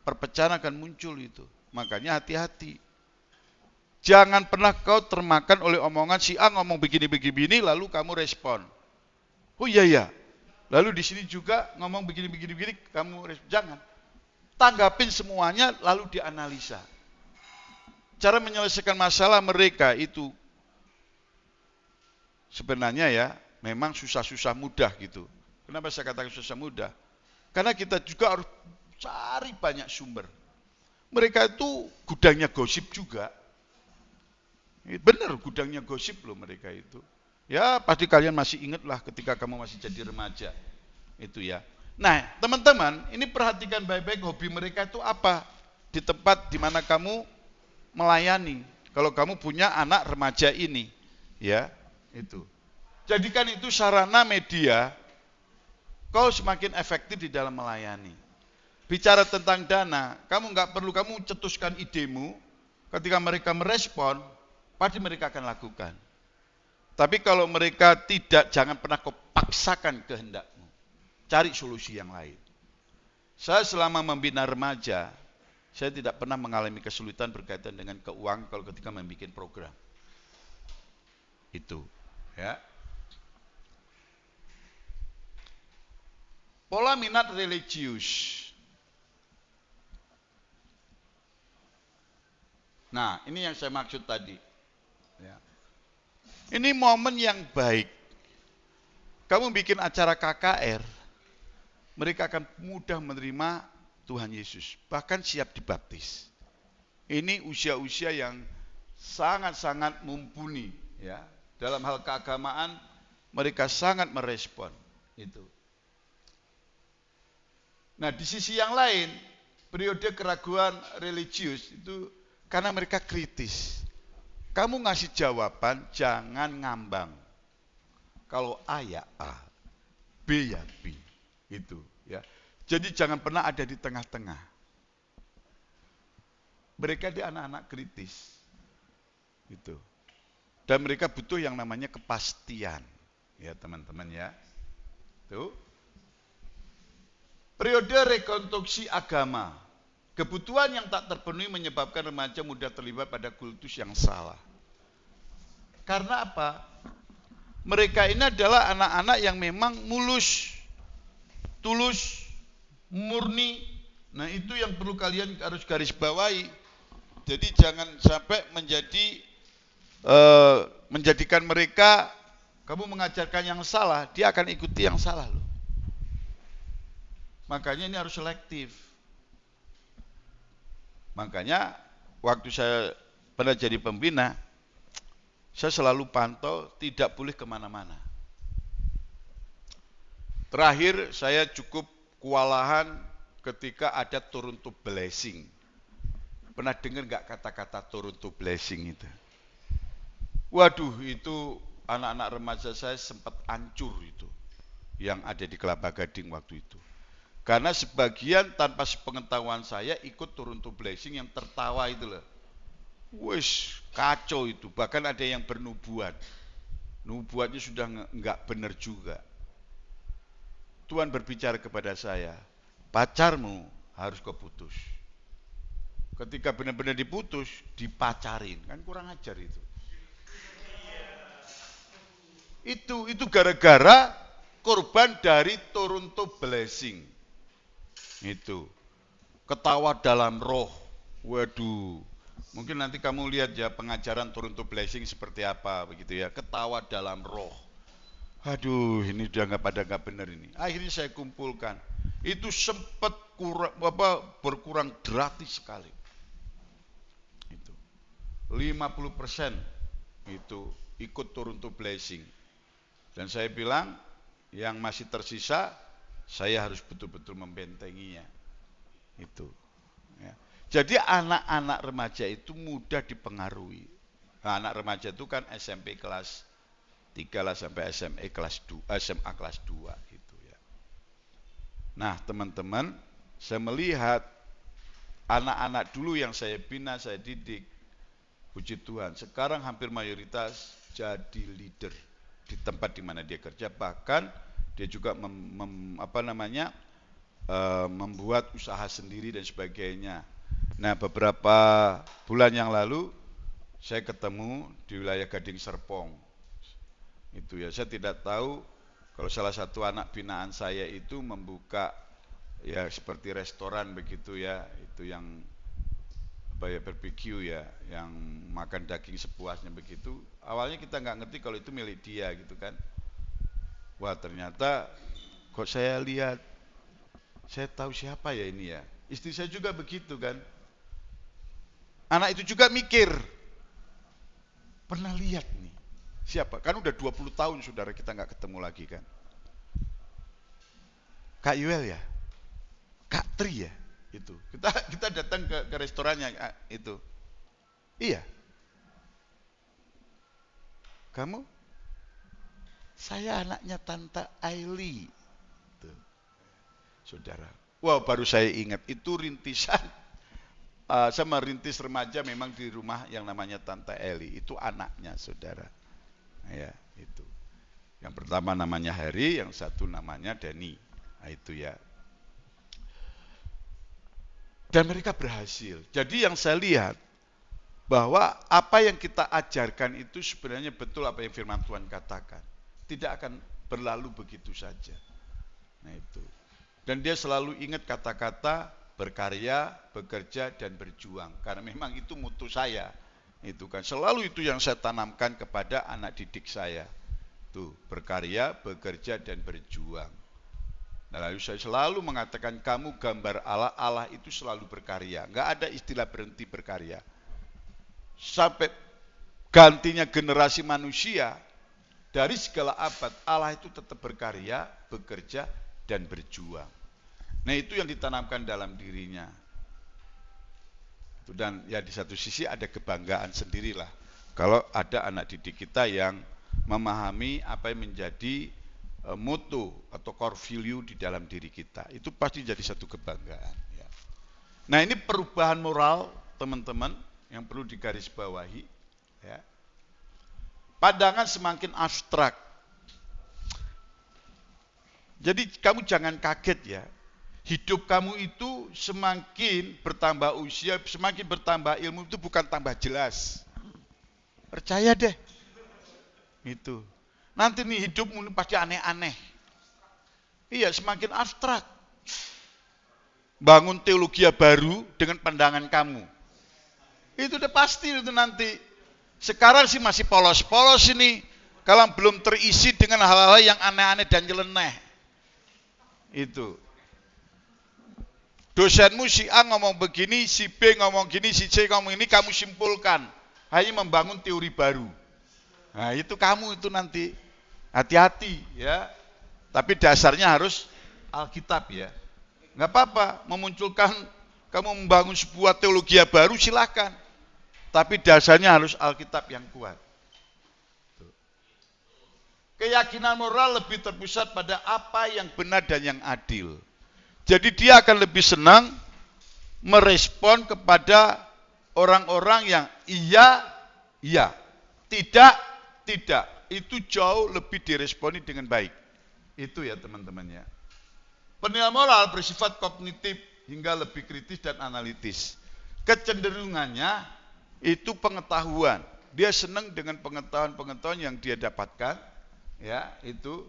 Perpecahan akan muncul itu. Makanya hati-hati. Jangan pernah kau termakan oleh omongan si A ngomong begini-begini lalu kamu respon. Oh iya ya. Lalu di sini juga ngomong begini kamu respon. Jangan. Tanggapin semuanya lalu dianalisa. Cara menyelesaikan masalah mereka itu sebenarnya ya memang susah-susah mudah gitu. Kenapa saya katakan susah mudah? Karena kita juga harus cari banyak sumber. Mereka itu gudangnya gosip juga. Benar gudangnya gosip loh mereka itu. Ya pasti kalian masih ingat lah ketika kamu masih jadi remaja. Itu ya. Nah teman-teman ini perhatikan baik-baik hobi mereka itu apa. Di tempat dimana kamu melayani. Kalau kamu punya anak remaja ini. Ya itu. Jadikan itu sarana media. Kau semakin efektif di dalam melayani. Bicara tentang dana. Kamu nggak perlu kamu cetuskan idemu. Ketika mereka merespon. Pasti mereka akan lakukan. Tapi kalau mereka tidak, jangan pernah kau paksakan kehendakmu. Cari solusi yang lain. Saya selama membina remaja, saya tidak pernah mengalami kesulitan berkaitan dengan keuangan kalau ketika membuat program. Itu, ya. Pola minat religius. Nah, ini yang saya maksud tadi. Ya. Ini momen yang baik. Kamu bikin acara KKR, mereka akan mudah menerima Tuhan Yesus, bahkan siap dibaptis. Ini usia-usia yang sangat-sangat mumpuni, ya. Dalam hal keagamaan mereka sangat merespon itu. Nah, di sisi yang lain, periode keraguan religius itu karena mereka kritis. Kamu ngasih jawaban jangan ngambang. Kalau A ya A, B ya B, itu ya. Jadi jangan pernah ada di tengah-tengah. Mereka di anak-anak kritis, itu. Dan mereka butuh yang namanya kepastian, ya teman-teman ya. Tuh. Periode rekonstruksi agama. Kebutuhan yang tak terpenuhi menyebabkan remaja mudah terlibat pada kultus yang salah. Karena apa? Mereka ini adalah anak-anak yang memang mulus, tulus, murni. Nah itu yang perlu kalian harus garis bawahi. Jadi jangan sampai menjadikan mereka, kamu mengajarkan yang salah, dia akan ikuti yang salah loh. Makanya ini harus selektif. Makanya waktu saya pernah jadi pembina, saya selalu pantau tidak boleh kemana-mana. Terakhir saya cukup kewalahan ketika ada turun to blessing. Pernah dengar nggak kata-kata turun to blessing itu? Waduh itu anak-anak remaja saya sempat hancur itu. Yang ada di Kelapa Gading waktu itu. Karena sebagian tanpa sepengetahuan saya ikut turun to blessing yang tertawa itu loh. Wis kacau itu, bahkan ada yang bernubuat. Nubuatnya sudah enggak benar juga. Tuhan berbicara kepada saya, pacarmu harus kau putus. Ketika benar-benar diputus, dipacarin, kan kurang ajar itu. Itu gara-gara korban dari turun to blessing. Itu ketawa dalam roh. Waduh, mungkin nanti kamu lihat ya pengajaran turun to blessing seperti apa begitu ya, ketawa dalam roh. Aduh, ini udah nggak benar ini. Akhirnya saya kumpulkan. Itu sempat berkurang gratis sekali. Itu 50% itu ikut turun to blessing. Dan saya bilang yang masih tersisa saya harus betul-betul membentenginya. Itu. Ya. Jadi anak-anak remaja itu mudah dipengaruhi. Nah, anak remaja itu kan SMP kelas 3 lah sampai SMA kelas 2 gitu ya. Nah, teman-teman, saya melihat anak-anak dulu yang saya bina, saya didik. Puji Tuhan, sekarang hampir mayoritas jadi leader di tempat di mana dia kerja, bahkan dia juga membuat usaha sendiri dan sebagainya. Nah, beberapa bulan yang lalu saya ketemu di wilayah Gading Serpong. Itu ya, saya tidak tahu kalau salah satu anak binaan saya itu membuka ya seperti restoran begitu ya, itu yang barbecue ya, yang makan daging sepuasnya begitu. Awalnya kita nggak ngerti kalau itu milik dia gitu kan. Wah, ternyata kok saya lihat, saya tahu siapa ya ini ya. Istri saya juga begitu kan. Anak itu juga mikir, pernah lihat nih, siapa? Kan udah 20 tahun saudara kita nggak ketemu lagi kan. Kak Yuel ya? Kak Tri ya? Itu. Kita datang ke restorannya itu. Iya. Kamu? Saya anaknya Tante Aili. Tuh. Saudara. Wah, baru saya ingat itu rintisan. Saya merintis remaja memang di rumah yang namanya Tante Eli, itu anaknya saudara, ya itu. Yang pertama namanya Harry, yang satu namanya Denny, nah, itu ya. Dan mereka berhasil. Jadi yang saya lihat bahwa apa yang kita ajarkan itu sebenarnya betul apa yang firman Tuhan katakan, tidak akan berlalu begitu saja. Nah itu. Dan dia selalu ingat kata-kata berkarya, bekerja, dan berjuang. Karena memang itu mutu saya. Itu kan selalu itu yang saya tanamkan kepada anak didik saya. Tuh, berkarya, bekerja, dan berjuang. Nah, lalu saya selalu mengatakan kamu gambar Allah, Allah itu selalu berkarya. Enggak ada istilah berhenti berkarya. Sampai gantinya generasi manusia, dari segala abad, Allah itu tetap berkarya, bekerja, dan berjuang. Nah itu yang ditanamkan dalam dirinya. Dan ya di satu sisi ada kebanggaan sendirilah kalau ada anak didik kita yang memahami apa yang menjadi mutu atau core value di dalam diri kita. Itu pasti jadi satu kebanggaan. Ya. Nah ini perubahan moral teman-teman yang perlu digarisbawahi. Ya. Pandangan semakin abstrak. Jadi kamu jangan kaget ya. Hidup kamu itu semakin bertambah usia, semakin bertambah ilmu itu bukan tambah jelas. Percaya deh. Itu. Nanti nih hidupmu ini pasti aneh-aneh. Iya, semakin abstrak. Bangun teologi baru dengan pandangan kamu. Itu udah pasti itu nanti. Sekarang sih masih polos-polos ini. Kalau belum terisi dengan hal-hal yang aneh-aneh dan nyeleneh. Itu. Dosenmu si A ngomong begini, si B ngomong gini, si C ngomong ini, kamu simpulkan. Hanya membangun teori baru. Nah itu kamu itu nanti. Hati-hati ya. Tapi dasarnya harus Alkitab ya. Nggak apa-apa memunculkan, kamu membangun sebuah teologi baru silakan. Tapi dasarnya harus Alkitab yang kuat. Keyakinan moral lebih terpusat pada apa yang benar dan yang adil. Jadi dia akan lebih senang merespon kepada orang-orang yang iya, iya, tidak, tidak. Itu jauh lebih diresponi dengan baik. Itu ya teman-teman ya. Penilaian moral bersifat kognitif hingga lebih kritis dan analitis. Kecenderungannya itu pengetahuan. Dia senang dengan pengetahuan-pengetahuan yang dia dapatkan, ya itu,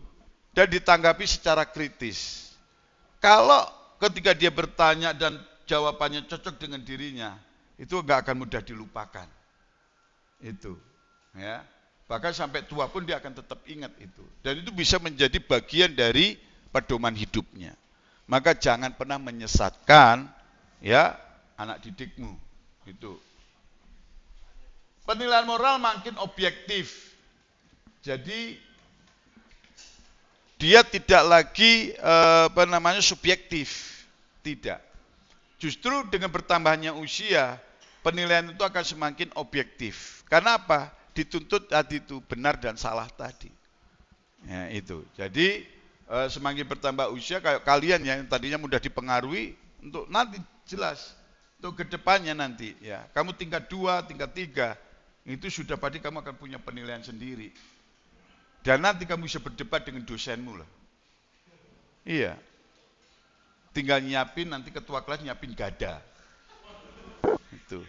dan ditanggapi secara kritis. Kalau ketika dia bertanya dan jawabannya cocok dengan dirinya, itu enggak akan mudah dilupakan. Itu, ya. Bahkan sampai tua pun dia akan tetap ingat itu. Dan itu bisa menjadi bagian dari pedoman hidupnya. Maka jangan pernah menyesatkan ya anak didikmu. Itu. Penilaian moral makin objektif. Jadi dia tidak lagi subjektif, tidak. Justru dengan bertambahnya usia, penilaian itu akan semakin objektif. Karena apa? Dituntut tadi itu benar dan salah tadi. Ya, itu. Jadi semakin bertambah usia, kayak kalian yang tadinya mudah dipengaruhi, untuk nanti jelas, untuk kedepannya nanti, ya. Kamu tingkat 2, tingkat 3, itu sudah pasti kamu akan punya penilaian sendiri. Dan nanti kamu bisa berdebat dengan dosenmu lah. Iya. Tinggal nyiapin, nanti ketua kelas nyiapin gada. Itu.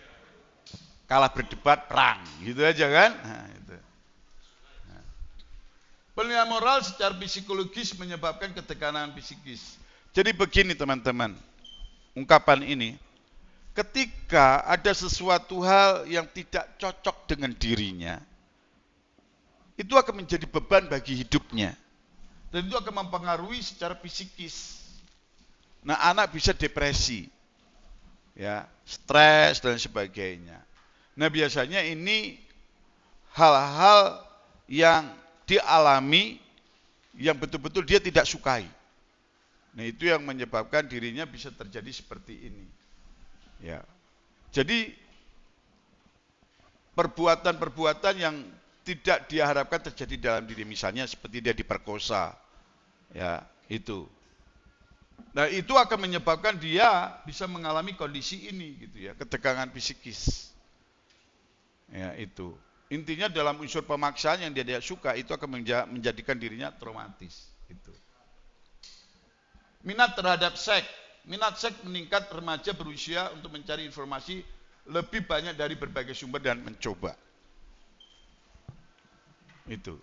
Kalah berdebat, perang. Gitu aja kan? Nah, itu. Nah. Penilaian moral secara psikologis menyebabkan ketekanan psikis. Jadi begini teman-teman, ungkapan ini. Ketika ada sesuatu hal yang tidak cocok dengan dirinya, itu akan menjadi beban bagi hidupnya. Dan itu akan mempengaruhi secara psikis. Nah, anak bisa depresi, ya, stres dan sebagainya. Nah, biasanya ini hal-hal yang dialami yang betul-betul dia tidak sukai. Nah, itu yang menyebabkan dirinya bisa terjadi seperti ini. Ya. Jadi perbuatan-perbuatan yang tidak diharapkan terjadi dalam diri, misalnya seperti dia diperkosa. Ya, itu. Nah, itu akan menyebabkan dia bisa mengalami kondisi ini gitu ya, ketegangan psikis. Ya, itu. Intinya dalam unsur pemaksaan yang dia tidak suka itu akan menjadikan dirinya traumatis, gitu. Minat terhadap seks. Minat seks meningkat remaja berusia untuk mencari informasi lebih banyak dari berbagai sumber dan mencoba. Itu.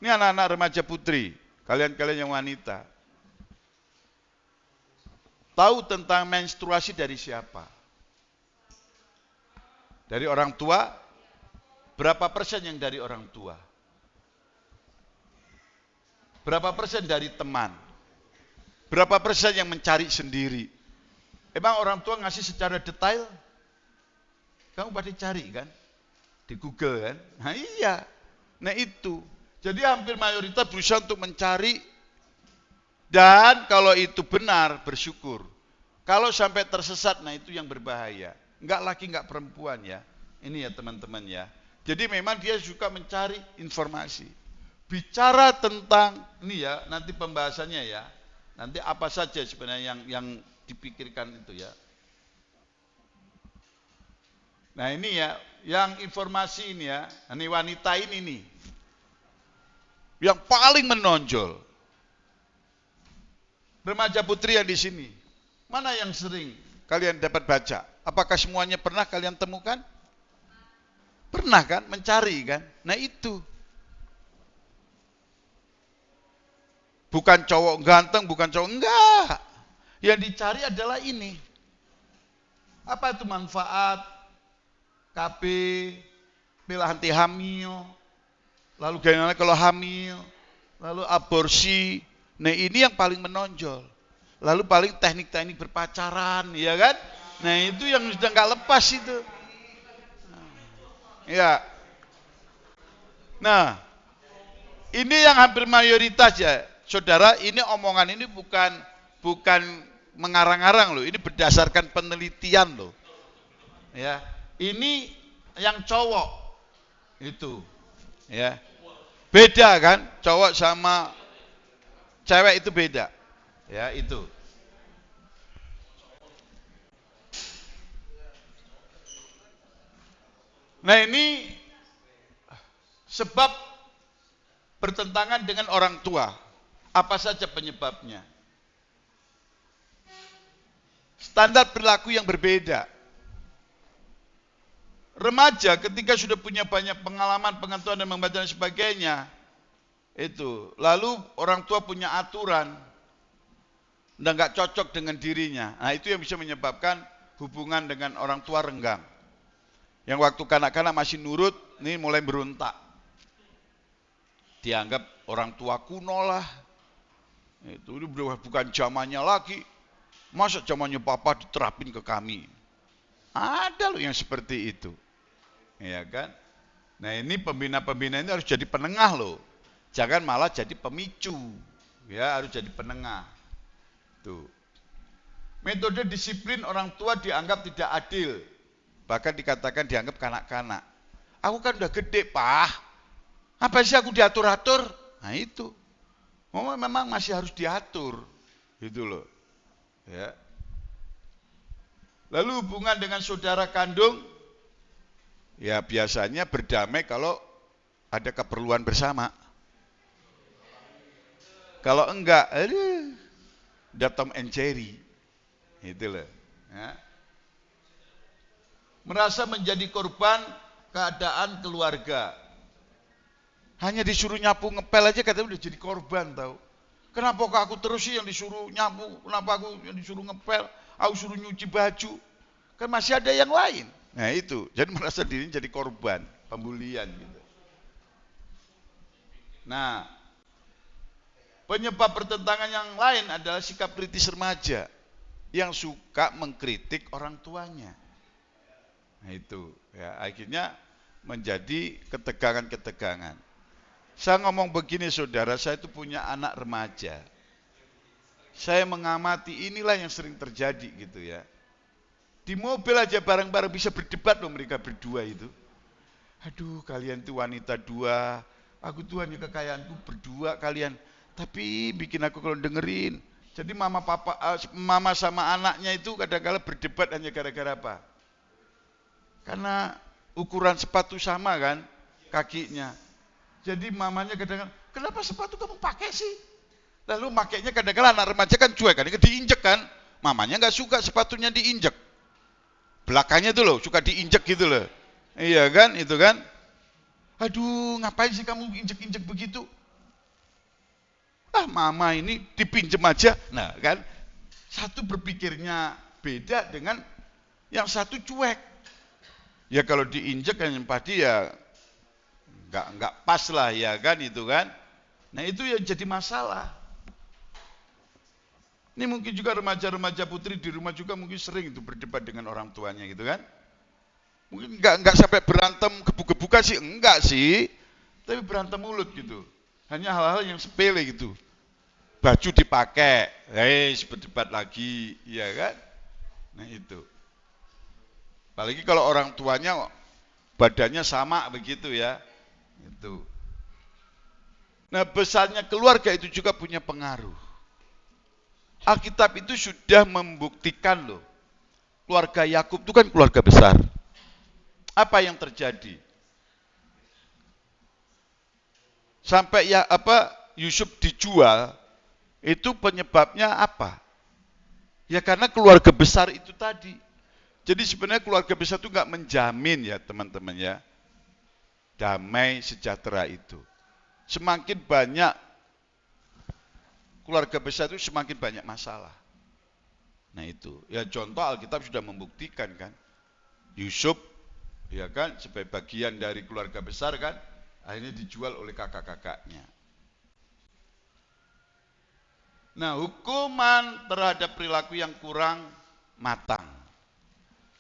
Ini anak-anak remaja putri, kalian-kalian yang wanita. Tahu tentang menstruasi dari siapa? Dari orang tua? Berapa persen yang dari orang tua? Berapa persen dari teman? Berapa persen yang mencari sendiri? Emang orang tua ngasih secara detail? Kamu pasti cari kan? Di Google kan? Nah iya. Nah itu. Jadi hampir mayoritas berusaha untuk mencari. Dan kalau itu benar, bersyukur. Kalau sampai tersesat, nah itu yang berbahaya. Enggak laki, enggak perempuan ya. Ini ya teman-teman ya. Jadi memang dia suka mencari informasi. Bicara tentang, ini ya, nanti pembahasannya ya. Nanti apa saja sebenarnya yang dipikirkan itu ya. Nah ini ya, yang informasi ini ya, ini wanita ini nih, yang paling menonjol. Remaja putri yang di sini, mana yang sering kalian dapat baca? Apakah semuanya pernah kalian temukan? Pernah kan, mencari kan? Nah itu. Bukan cowok ganteng, bukan cowok, enggak. Yang dicari adalah ini. Apa itu manfaat, KB, pil anti hamil, lalu bagaimana kalau hamil, lalu aborsi. Nah ini yang paling menonjol. Lalu paling teknik-teknik berpacaran, ya kan? Nah itu yang sudah nggak lepas itu. Ya. Nah, ini yang hampir mayoritas ya. Saudara, ini omongan ini bukan mengarang-arang loh, ini berdasarkan penelitian loh. Ya, ini yang cowok itu, ya, beda kan, cowok sama cewek itu beda, ya itu. Nah ini sebab bertentangan dengan orang tua. Apa saja penyebabnya? Standar perilaku yang berbeda. Remaja ketika sudah punya banyak pengalaman, pengetahuan dan membaca dan sebagainya, itu. Lalu orang tua punya aturan dan nggak cocok dengan dirinya. Nah itu yang bisa menyebabkan hubungan dengan orang tua renggang. Yang waktu kanak-kanak masih nurut, ini mulai berontak. Dianggap orang tua kuno lah. Itu bukan zamannya lagi. Masa zamannya papa diterapin ke kami? Ada loh yang seperti itu. Ya kan? Nah ini pembina-pembina ini harus jadi penengah loh. Jangan malah jadi pemicu. Ya harus jadi penengah. Tuh. Metode disiplin orang tua dianggap tidak adil. Bahkan dikatakan dianggap kanak-kanak. Aku kan udah gede, Pak. Apa sih aku diatur-atur? Nah itu. Memang masih harus diatur. Gitu loh. Ya. Lalu hubungan dengan saudara kandung Ya biasanya berdamai kalau ada keperluan bersama. Kalau enggak, aduh, udah Tom and Jerry. Itu loh. Ya. Merasa menjadi korban keadaan keluarga. Hanya disuruh nyapu ngepel aja katanya udah jadi korban tahu. Kenapa kok aku terus sih yang disuruh nyapu? Kenapa aku yang disuruh ngepel? Aku suruh nyuci baju? Kan masih ada yang lain. Nah itu, jadi merasa diri jadi korban, pembulian gitu. Nah, penyebab pertentangan yang lain adalah sikap kritis remaja yang suka mengkritik orang tuanya. Nah itu, ya akhirnya menjadi ketegangan-ketegangan. Saya ngomong begini saudara, saya itu punya anak remaja. Saya mengamati inilah yang sering terjadi gitu ya. Di mobil aja bareng-bareng bisa berdebat loh mereka berdua itu. Aduh kalian tuh wanita dua, aku tuh hanya kekayaanku berdua kalian. Tapi bikin aku kalau dengerin. Jadi mama sama anaknya itu kadang-kadang berdebat hanya gara-gara apa? Karena ukuran sepatu sama kan kakinya. Jadi mamanya kadang-kadang, kenapa sepatu kamu pakai sih? Lalu makainya kadang-kadang anak remaja kan cuek kan, diinjek kan. Mamanya nggak suka sepatunya diinjek. Belakangnya tuh loh, suka diinjek gitu loh. Iya kan, itu kan. Aduh, ngapain sih kamu injek-injek begitu? Ah, mama ini dipinjem aja. Nah kan, satu berpikirnya beda dengan yang satu cuek. Ya kalau diinjek kan yang pasti ya nggak pas lah ya kan itu kan. Nah itu yang jadi masalah. Ini mungkin juga remaja-remaja putri di rumah juga mungkin sering itu berdebat dengan orang tuanya gitu kan. Mungkin nggak sampai berantem gebuk-gebukan sih, enggak sih. Tapi berantem mulut gitu. Hanya hal-hal yang sepele gitu. Baju dipakai, berdebat lagi, iya kan? Nah itu. Apalagi kalau orang tuanya badannya sama begitu ya. Itu. Nah, besarnya keluarga itu juga punya pengaruh. Alkitab itu sudah membuktikan loh. Keluarga Yakub itu kan keluarga besar. Apa yang terjadi? Sampai Yusuf dijual, itu penyebabnya apa? Ya karena keluarga besar itu tadi. Jadi sebenarnya keluarga besar itu nggak menjamin ya teman-teman ya. Damai sejahtera itu. Semakin banyak keluarga besar itu semakin banyak masalah. Nah itu, ya contoh Alkitab sudah membuktikan kan. Yusuf, ya kan, sebagai bagian dari keluarga besar kan, akhirnya dijual oleh kakak-kakaknya. Nah, hukuman terhadap perilaku yang kurang matang.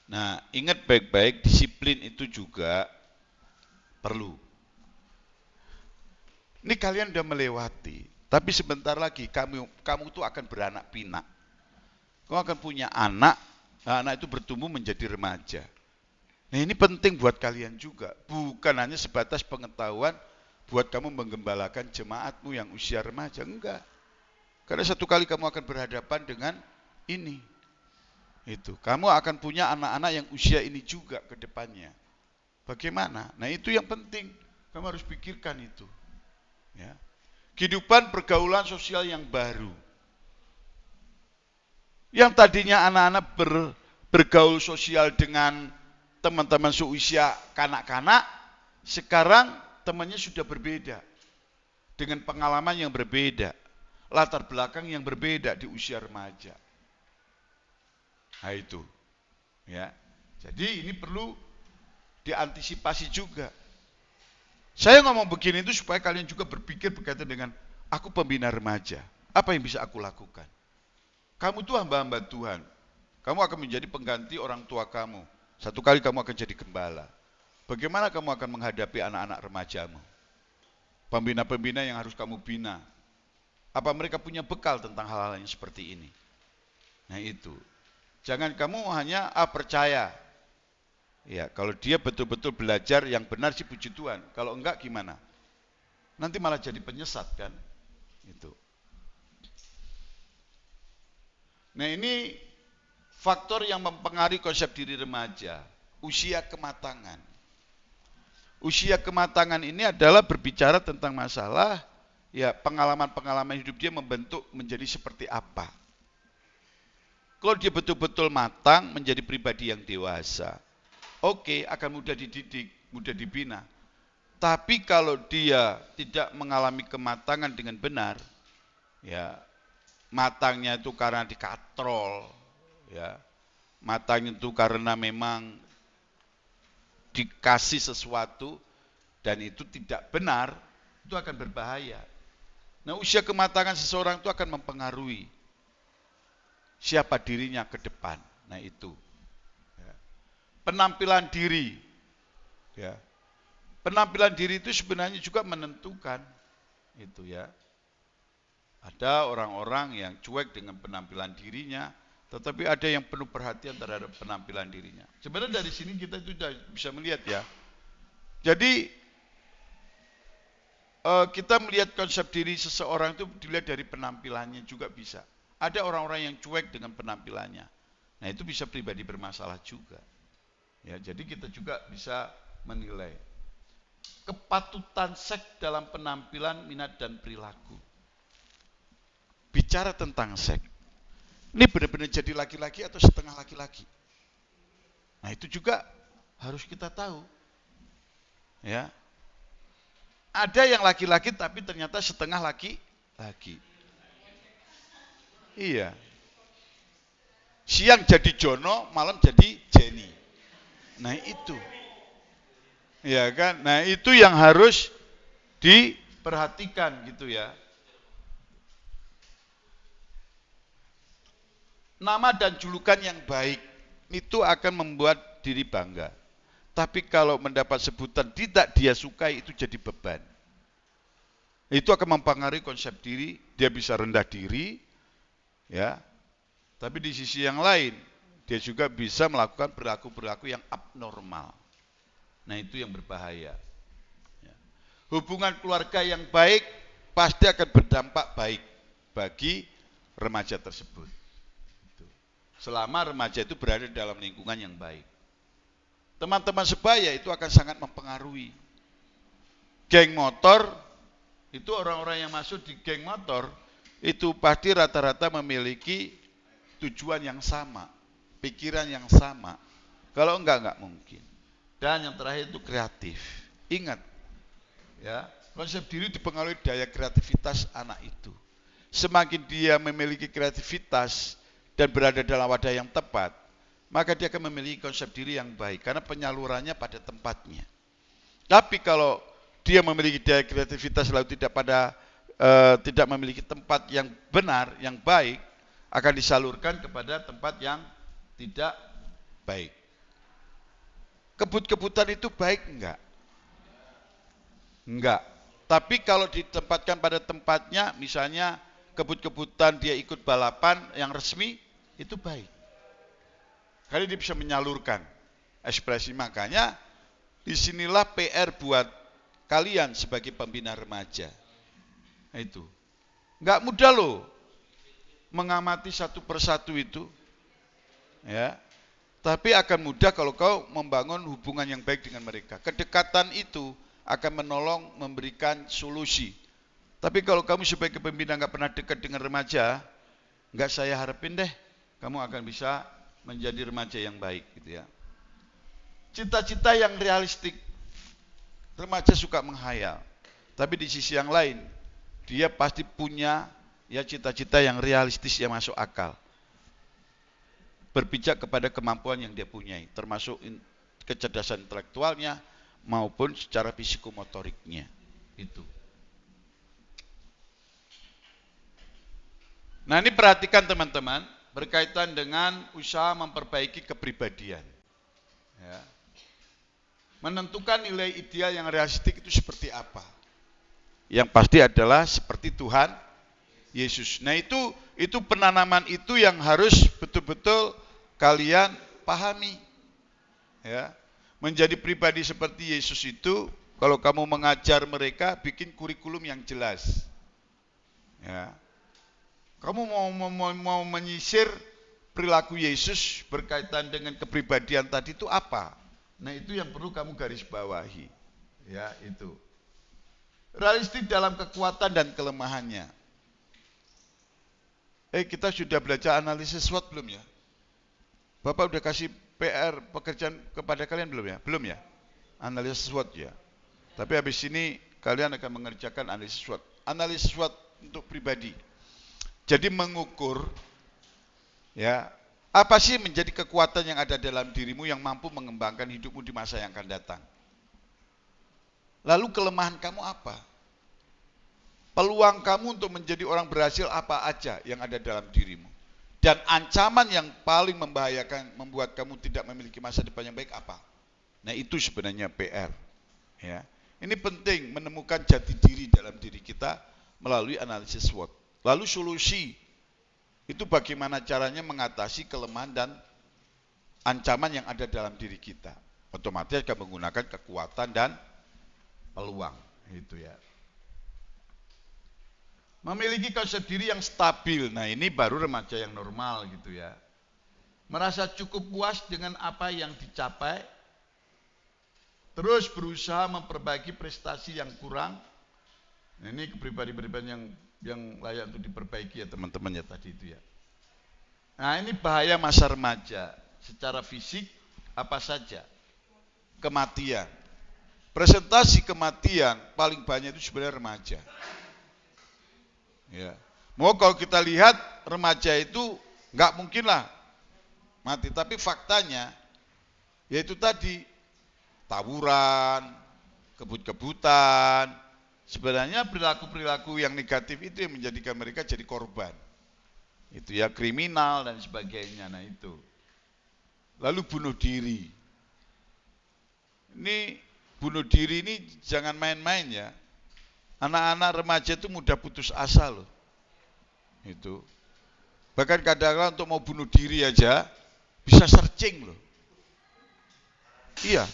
Nah, ingat baik-baik, disiplin itu juga perlu. Ini kalian udah melewati, tapi sebentar lagi kamu tuh akan beranak pinak. Kamu akan punya anak, anak itu bertumbuh menjadi remaja. Nah ini penting buat kalian juga, bukan hanya sebatas pengetahuan buat kamu menggembalakan jemaatmu yang usia remaja, enggak. Karena satu kali kamu akan berhadapan dengan ini. Itu, kamu akan punya anak-anak yang usia ini juga ke depannya. Bagaimana? Nah itu yang penting, kamu harus pikirkan itu. Ya. Kehidupan pergaulan sosial yang baru. Yang tadinya anak-anak bergaul sosial dengan teman-teman seusia kanak-kanak, sekarang temannya sudah berbeda. Dengan pengalaman yang berbeda, latar belakang yang berbeda di usia remaja. Nah itu. Ya. Jadi ini perlu diantisipasi juga. Saya ngomong begini itu supaya kalian juga berpikir berkaitan dengan aku pembina remaja. Apa yang bisa aku lakukan? Kamu itu hamba-hamba Tuhan. Kamu akan menjadi pengganti orang tua kamu. Satu kali kamu akan jadi gembala. Bagaimana kamu akan menghadapi anak-anak remajamu? Pembina-pembina yang harus kamu bina. Apa mereka punya bekal tentang hal-hal yang seperti ini? Nah itu. Jangan kamu hanya percaya. Ya, kalau dia betul-betul belajar yang benar sih puji Tuhan. Kalau enggak gimana? Nanti malah jadi penyesat kan? Itu. Nah ini faktor yang mempengaruhi konsep diri remaja, usia kematangan. Usia kematangan ini adalah berbicara tentang masalah ya pengalaman-pengalaman hidup dia membentuk menjadi seperti apa. Kalau dia betul-betul matang menjadi pribadi yang dewasa, oke, akan mudah dididik, mudah dibina. Tapi kalau dia tidak mengalami kematangan dengan benar, ya matangnya itu karena dikatrol, ya matangnya itu karena memang dikasih sesuatu dan itu tidak benar, itu akan berbahaya. Nah, usia kematangan seseorang itu akan mempengaruhi siapa dirinya ke depan. Nah, itu. Ya. Penampilan diri. Ya. Penampilan diri itu sebenarnya juga menentukan. Itu ya. Ada orang-orang yang cuek dengan penampilan dirinya, tetapi ada yang penuh perhatian terhadap penampilan dirinya. Sebenarnya dari sini kita itu bisa melihat ya. Jadi kita melihat konsep diri seseorang itu dilihat dari penampilannya juga bisa. Ada orang-orang yang cuek dengan penampilannya. Nah, itu bisa pribadi bermasalah juga. Ya, jadi kita juga bisa menilai kepatutan seks dalam penampilan, minat dan perilaku. Bicara tentang seks. Ini benar-benar jadi laki-laki atau setengah laki-laki? Nah, itu juga harus kita tahu. Ya. Ada yang laki-laki tapi ternyata setengah laki-laki. Iya. Siang jadi Jono, malam jadi Jenny. Nah, itu. Ya kan? Nah, itu yang harus diperhatikan gitu ya. Nama dan julukan yang baik itu akan membuat diri bangga. Tapi kalau mendapat sebutan tidak dia sukai itu jadi beban. Itu akan mempengaruhi konsep diri, dia bisa rendah diri, ya. Tapi di sisi yang lain, dia juga bisa melakukan perilaku-perilaku yang abnormal. Nah, itu yang berbahaya. Ya. Hubungan keluarga yang baik pasti akan berdampak baik bagi remaja tersebut. Selama remaja itu berada dalam lingkungan yang baik. Teman-teman sebaya itu akan sangat mempengaruhi. Geng motor, itu orang-orang yang masuk di geng motor, itu pasti rata-rata memiliki tujuan yang sama, pikiran yang sama. Kalau enggak mungkin. Dan yang terakhir itu kreatif. Ingat, ya, konsep diri dipengaruhi daya kreativitas anak itu. Semakin dia memiliki kreativitas, dan berada dalam wadah yang tepat, maka dia akan memiliki konsep diri yang baik, karena penyalurannya pada tempatnya. Tapi kalau dia memiliki daya kreativitas lalu tidak memiliki tempat yang benar, yang baik, akan disalurkan kepada tempat yang tidak baik. Kebut-kebutan itu baik enggak? Enggak. Tapi kalau ditempatkan pada tempatnya, misalnya kebut-kebutan dia ikut balapan yang resmi, itu baik. Karena dia bisa menyalurkan ekspresi. Makanya disinilah PR buat kalian sebagai pembina remaja. Nah, itu. Enggak mudah loh mengamati satu persatu itu. Ya. Tapi akan mudah kalau kau membangun hubungan yang baik dengan mereka. Kedekatan itu akan menolong memberikan solusi. Tapi kalau kamu sebagai pembina nggak pernah dekat dengan remaja, nggak saya harapin deh, kamu akan bisa menjadi remaja yang baik, gitu ya. Cita-cita yang realistik, remaja suka menghayal. Tapi di sisi yang lain, dia pasti punya ya cita-cita yang realistis yang masuk akal. Berpijak kepada kemampuan yang dia punyai, termasuk kecerdasan intelektualnya maupun secara psikomotoriknya. Itu. Nah, ini perhatikan teman-teman, berkaitan dengan usaha memperbaiki kepribadian. Ya. Menentukan nilai ideal yang realistik itu seperti apa. Yang pasti adalah seperti Tuhan Yesus. Nah, itu penanaman itu yang harus betul-betul kalian pahami. Ya. Menjadi pribadi seperti Yesus itu, kalau kamu mengajar mereka, bikin kurikulum yang jelas. Ya. Kamu mau menyisir perilaku Yesus berkaitan dengan kepribadian tadi itu apa? Nah, itu yang perlu kamu garis bawahi. Ya, itu. Realistis dalam kekuatan dan kelemahannya. Kita sudah belajar analisis SWOT belum ya? Bapak udah kasih PR pekerjaan kepada kalian belum ya? Belum ya? Analisis SWOT ya. Tapi habis ini kalian akan mengerjakan analisis SWOT. Analisis SWOT untuk pribadi. Jadi mengukur ya, apa sih menjadi kekuatan yang ada dalam dirimu yang mampu mengembangkan hidupmu di masa yang akan datang? Lalu kelemahan kamu apa? Peluang kamu untuk menjadi orang berhasil apa aja yang ada dalam dirimu? Dan ancaman yang paling membahayakan membuat kamu tidak memiliki masa depan yang baik apa? Nah, itu sebenarnya PR. Ya. Ini penting menemukan jati diri dalam diri kita melalui analisis SWOT. Lalu solusi itu bagaimana caranya mengatasi kelemahan dan ancaman yang ada dalam diri kita. Otomatis akan menggunakan kekuatan dan peluang, itu ya. Memiliki konsep diri yang stabil. Nah, ini baru remaja yang normal gitu ya. Merasa cukup puas dengan apa yang dicapai. Terus berusaha memperbaiki prestasi yang kurang. Nah, ini kepribadian yang layak untuk diperbaiki ya teman-teman ya tadi itu ya. Nah, ini bahaya masa remaja. Secara fisik apa saja? Kematian. Presentasi kematian paling banyak itu sebenarnya remaja. Ya. Mau kalau kita lihat remaja itu nggak mungkin lah mati, tapi faktanya yaitu tadi tawuran, kebut-kebutan, sebenarnya perilaku-perilaku yang negatif itu yang menjadikan mereka jadi korban. Itu ya, kriminal dan sebagainya. Nah itu. Lalu bunuh diri. Ini bunuh diri ini jangan main-main ya. Anak-anak remaja itu mudah putus asa loh. Itu. Bahkan kadang-kadang untuk mau bunuh diri aja bisa searching loh. Iya.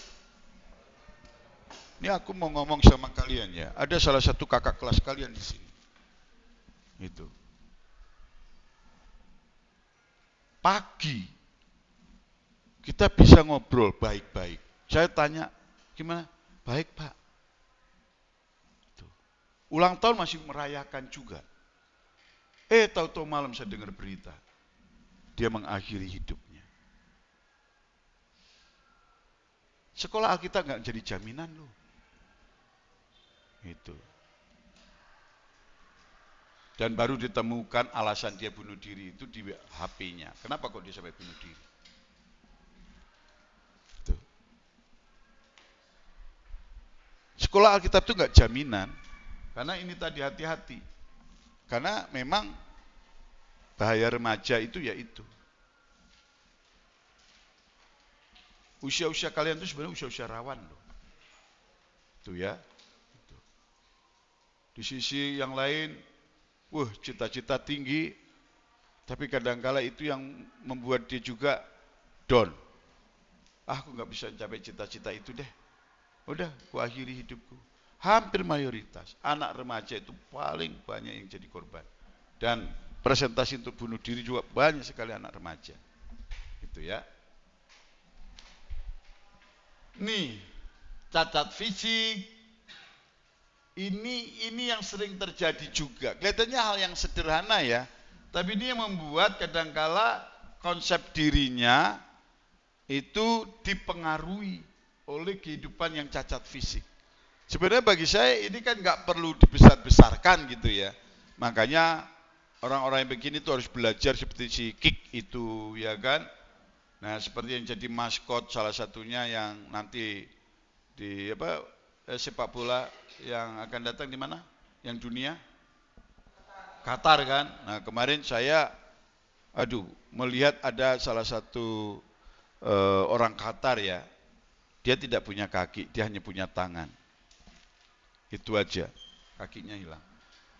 Ini aku mau ngomong sama kalian ya. Ada salah satu kakak kelas kalian di sini. Itu. Pagi kita bisa ngobrol baik-baik. Saya tanya, gimana? Baik, Pak. Ulang tahun masih merayakan juga. Tahu-tahu malam saya dengar berita. Dia mengakhiri hidupnya. Sekolah Alkitab nggak jadi jaminan loh. Itu. Dan baru ditemukan alasan dia bunuh diri itu di HP-nya. Kenapa kok dia sampai bunuh diri? Itu. Sekolah Alkitab itu nggak jaminan. Karena ini tadi hati-hati. Karena memang bahaya remaja itu ya itu. Usia-usia kalian itu sebenarnya usia-usia rawan loh. Itu ya. Itu. Di sisi yang lain, cita-cita tinggi, tapi kadangkala itu yang membuat dia juga down. Aku nggak bisa capai cita-cita itu deh. Udah, aku akhiri hidupku. Hampir mayoritas anak remaja itu paling banyak yang jadi korban. Dan presentasi untuk bunuh diri juga banyak sekali anak remaja. Itu ya. Nih, cacat fisik. Ini yang sering terjadi juga. Kelihatannya hal yang sederhana ya. Tapi ini yang membuat kadangkala konsep dirinya itu dipengaruhi oleh kehidupan yang cacat fisik. Sebenarnya bagi saya ini kan nggak perlu dibesar-besarkan gitu ya. Makanya orang-orang yang begini tuh harus belajar seperti si Kik itu ya kan. Nah seperti yang jadi maskot salah satunya yang nanti di sepak bola yang akan datang di mana? Yang dunia? Qatar kan. Nah kemarin saya melihat ada salah satu orang Qatar ya. Dia tidak punya kaki, dia hanya punya tangan. Itu aja, kakinya hilang.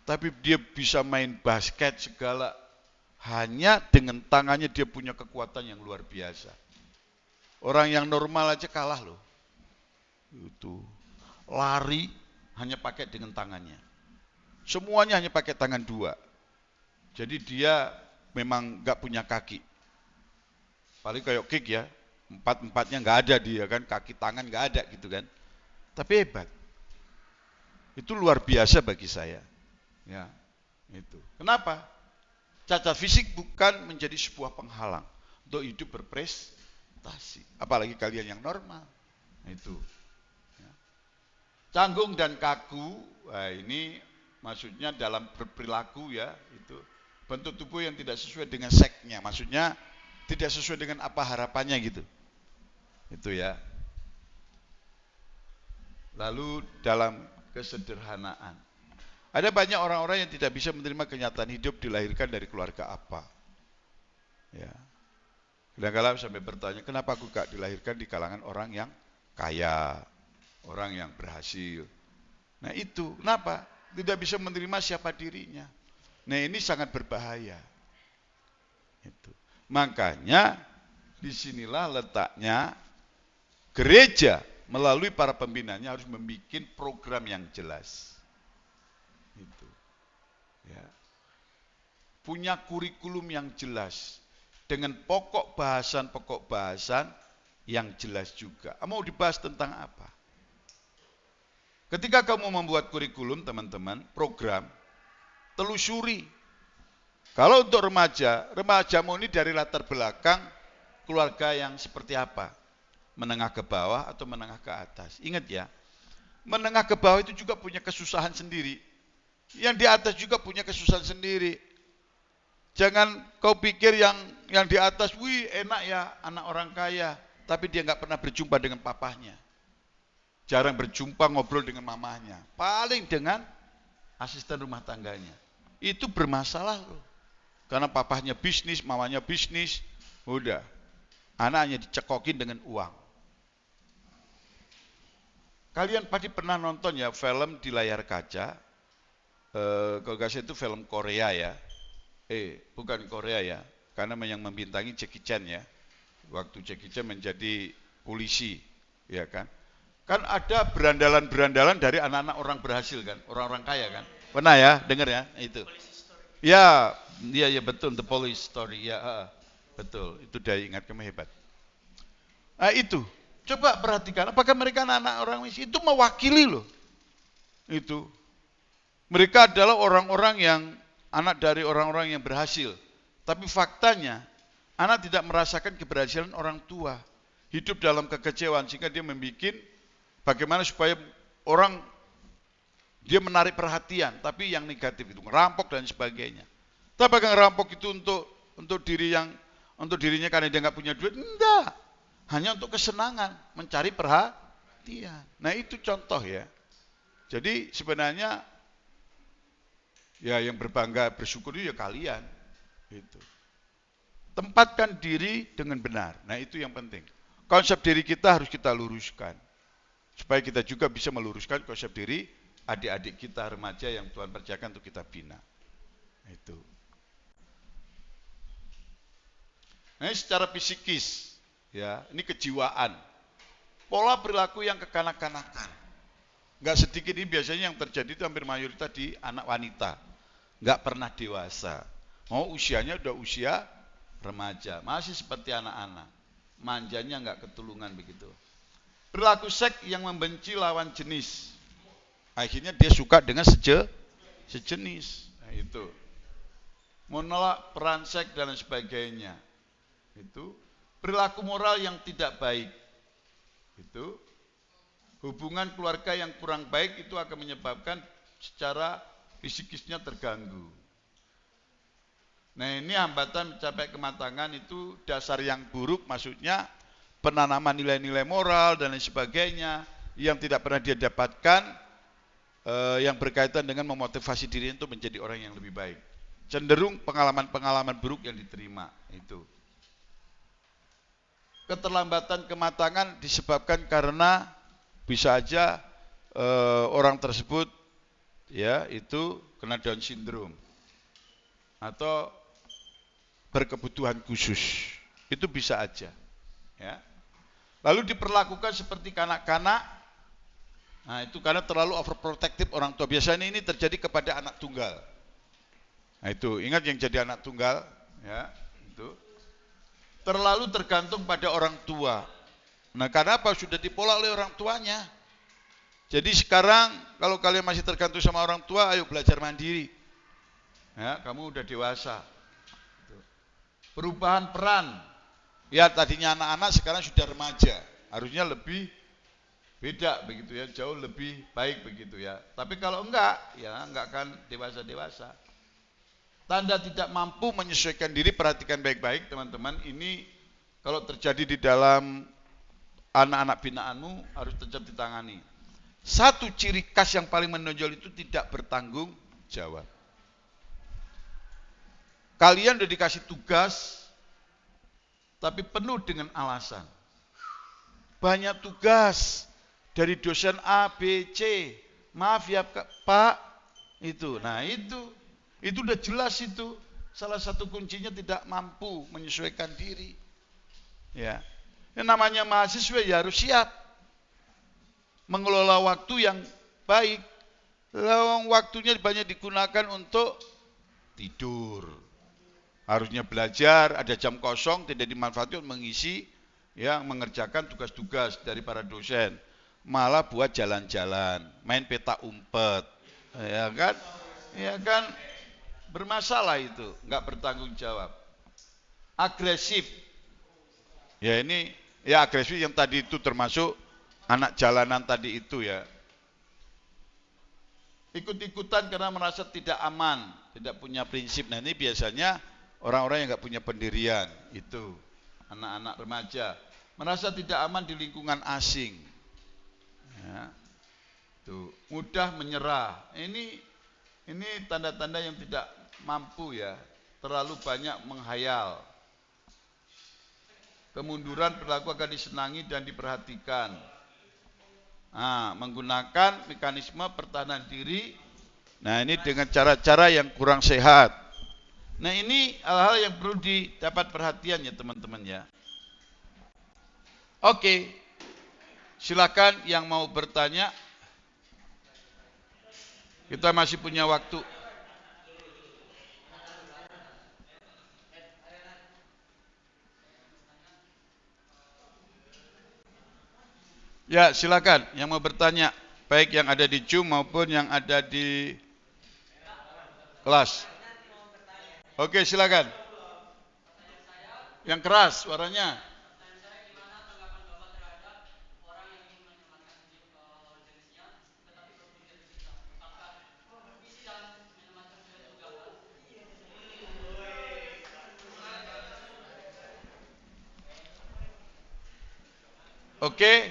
Tapi dia bisa main basket segala, hanya dengan tangannya dia punya kekuatan yang luar biasa. Orang yang normal aja kalah loh. Itu lari hanya pakai dengan tangannya. Semuanya hanya pakai tangan dua. Jadi dia memang nggak punya kaki. Paling kayak Kick ya, empat-empatnya nggak ada dia kan, kaki tangan nggak ada gitu kan. Tapi hebat. Itu luar biasa bagi saya. Ya, itu. Kenapa? Cacat fisik bukan menjadi sebuah penghalang untuk hidup berprestasi. Apalagi kalian yang normal. Itu. Ya. Canggung dan kaku, ini maksudnya dalam berperilaku ya, itu bentuk tubuh yang tidak sesuai dengan seksnya. Maksudnya tidak sesuai dengan apa harapannya gitu. Itu ya. Lalu dalam kesederhanaan. Ada banyak orang-orang yang tidak bisa menerima kenyataan hidup dilahirkan dari keluarga apa. Ya. Kadang-kadang sampai bertanya, kenapa aku gak dilahirkan di kalangan orang yang kaya, orang yang berhasil. Nah itu, kenapa? Tidak bisa menerima siapa dirinya. Nah ini sangat berbahaya. Itu. Makanya disinilah letaknya gereja melalui para pembinanya harus membuat program yang jelas. Itu. Ya. Punya kurikulum yang jelas dengan pokok bahasan yang jelas juga. Mau dibahas tentang apa? Ketika kamu membuat kurikulum, teman-teman, program, telusuri. Kalau untuk remajamu ini dari latar belakang keluarga yang seperti apa? Menengah ke bawah atau menengah ke atas? Ingat ya, menengah ke bawah itu juga punya kesusahan sendiri. Yang di atas juga punya kesusahan sendiri. Jangan kau pikir yang di atas, wih enak ya anak orang kaya, tapi dia nggak pernah berjumpa dengan papahnya. Jarang berjumpa ngobrol dengan mamahnya. Paling dengan asisten rumah tangganya. Itu bermasalah loh. Karena papahnya bisnis, mamanya bisnis, udah. Anaknya dicekokin dengan uang. Kalian pasti pernah nonton ya film di layar kaca. Kalau nggak salah itu film Korea ya. Bukan Korea ya. Karena yang membintangi Jackie Chan ya. Waktu Jackie Chan menjadi polisi, ya kan. Kan ada berandalan-berandalan dari anak-anak orang berhasil kan, orang-orang kaya kan. Pernah ya, dengar ya, itu. Ya, iya betul, The Police Story, ya, betul. Itu dia ingat, kamu hebat. Nah itu, coba perhatikan, apakah mereka anak-anak orang miskin itu mewakili loh. Itu, mereka adalah orang-orang yang anak dari orang-orang yang berhasil. Tapi faktanya, anak tidak merasakan keberhasilan orang tua. Hidup dalam kekecewaan sehingga dia membuat bagaimana supaya orang dia menarik perhatian, tapi yang negatif itu ngerampok dan sebagainya. Tapi apakah ngerampok itu untuk dirinya karena dia nggak punya duit? Enggak. Hanya untuk kesenangan, mencari perhatian. Nah itu contoh ya. Jadi sebenarnya ya yang berbangga bersyukur itu ya kalian. Itu. Tempatkan diri dengan benar. Nah itu yang penting. Konsep diri kita harus kita luruskan. Supaya kita juga bisa meluruskan konsep diri adik-adik kita remaja yang Tuhan percayakan untuk kita bina. Itu. Nah, ini secara psikis, ya, ini kejiwaan. Pola perilaku yang kekanak-kanakan. Enggak sedikit ini biasanya yang terjadi itu hampir mayoritas di anak wanita. Enggak pernah dewasa. Usianya udah usia remaja, masih seperti anak-anak. Manjanya enggak ketulungan begitu. Perilaku seks yang membenci lawan jenis. Akhirnya dia suka dengan sejenis. Nah, itu. Menolak peran seks dan sebagainya. Itu. Perilaku moral yang tidak baik. Itu. Hubungan keluarga yang kurang baik itu akan menyebabkan secara psikisnya terganggu. Nah, ini hambatan mencapai kematangan itu dasar yang buruk, maksudnya penanaman nilai-nilai moral dan lain sebagainya yang tidak pernah dia dapatkan, yang berkaitan dengan memotivasi diri untuk menjadi orang yang lebih baik. Cenderung pengalaman-pengalaman buruk yang diterima itu. Keterlambatan kematangan disebabkan karena bisa aja orang tersebut ya itu kena Down syndrome atau berkebutuhan khusus. Itu bisa aja. Ya. Lalu diperlakukan seperti kanak-kanak. Nah, itu karena terlalu overprotective orang tua. Biasanya ini terjadi kepada anak tunggal. Nah, itu ingat yang jadi anak tunggal, ya, itu. Terlalu tergantung pada orang tua. Nah, karena apa? Sudah dipola oleh orang tuanya. Jadi sekarang kalau kalian masih tergantung sama orang tua, ayo belajar mandiri. Ya, kamu udah dewasa. Perubahan peran. Ya tadinya anak-anak sekarang sudah remaja. Harusnya lebih beda begitu ya, jauh lebih baik begitu ya. Tapi kalau enggak, ya enggak akan dewasa-dewasa. Tanda tidak mampu menyesuaikan diri, perhatikan baik-baik teman-teman. Ini kalau terjadi di dalam anak-anak binaanmu harus tetap ditangani. Satu ciri khas yang paling menonjol itu tidak bertanggung jawab. Kalian udah dikasih tugas, tapi penuh dengan alasan. Banyak tugas dari dosen A, B, C. Maaf ya Pak, itu. Nah itu udah jelas itu. Salah satu kuncinya tidak mampu menyesuaikan diri. Ya, yang namanya mahasiswa ya harus siap mengelola waktu yang baik. Waktunya banyak digunakan untuk tidur. Harusnya belajar, ada jam kosong tidak dimanfaatkan mengisi, ya mengerjakan tugas-tugas dari para dosen. Malah buat jalan-jalan, main peta umpet, ya kan? Ya kan? Bermasalah itu, nggak bertanggung jawab. Agresif. Ya ini, ya agresif yang tadi itu termasuk anak jalanan tadi itu ya. Ikut-ikutan karena merasa tidak aman, tidak punya prinsip. Nah ini biasanya orang-orang yang nggak punya pendirian, itu anak-anak remaja merasa tidak aman di lingkungan asing, ya, tuh mudah menyerah. Ini tanda-tanda yang tidak mampu ya, terlalu banyak menghayal. Kemunduran perilaku akan disenangi dan diperhatikan. Nah, menggunakan mekanisme pertahanan diri. Nah ini dengan cara-cara yang kurang sehat. Nah ini hal-hal yang perlu didapat perhatian ya teman-teman ya. Oke, silakan yang mau bertanya. Kita masih punya waktu. Ya silakan yang mau bertanya, baik yang ada di Zoom maupun yang ada di kelas. Oke silakan. Yang keras suaranya. Oke,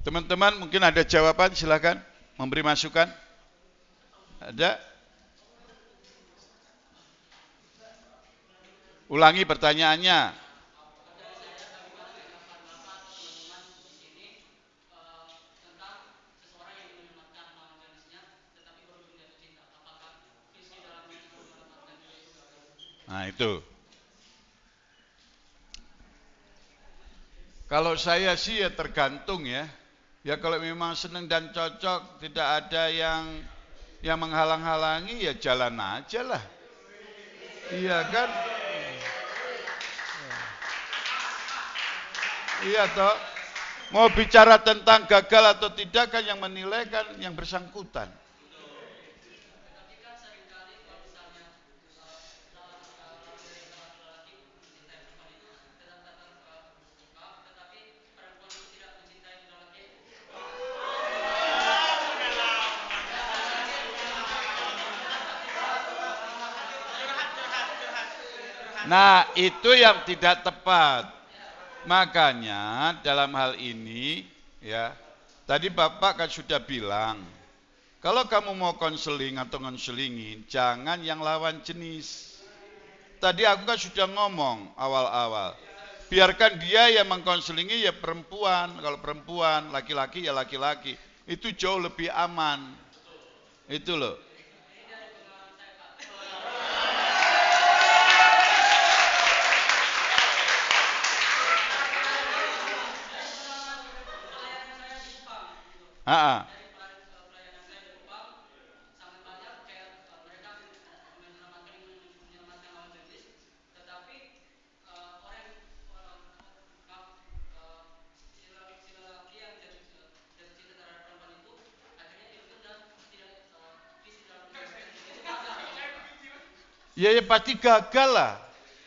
teman-teman mungkin ada jawaban, silakan memberi masukan. Ada? Ulangi pertanyaannya. Nah itu. Kalau saya sih ya tergantung ya. Ya kalau memang senang dan cocok, tidak ada yang menghalang-halangi ya jalan aja lah. Iya kan? Iya toh. Mau bicara tentang gagal atau tidak kan yang menilai kan yang bersangkutan. Nah, itu yang tidak tepat. Makanya dalam hal ini ya, tadi Bapak kan sudah bilang, kalau kamu mau konseling atau ngonselingin, jangan yang lawan jenis. Tadi aku kan sudah ngomong awal-awal. Biarkan dia yang mengkonselingi ya perempuan, kalau perempuan, laki-laki ya laki-laki. Itu jauh lebih aman. Itu loh. Ah, ah. Ya pasti gagal lah.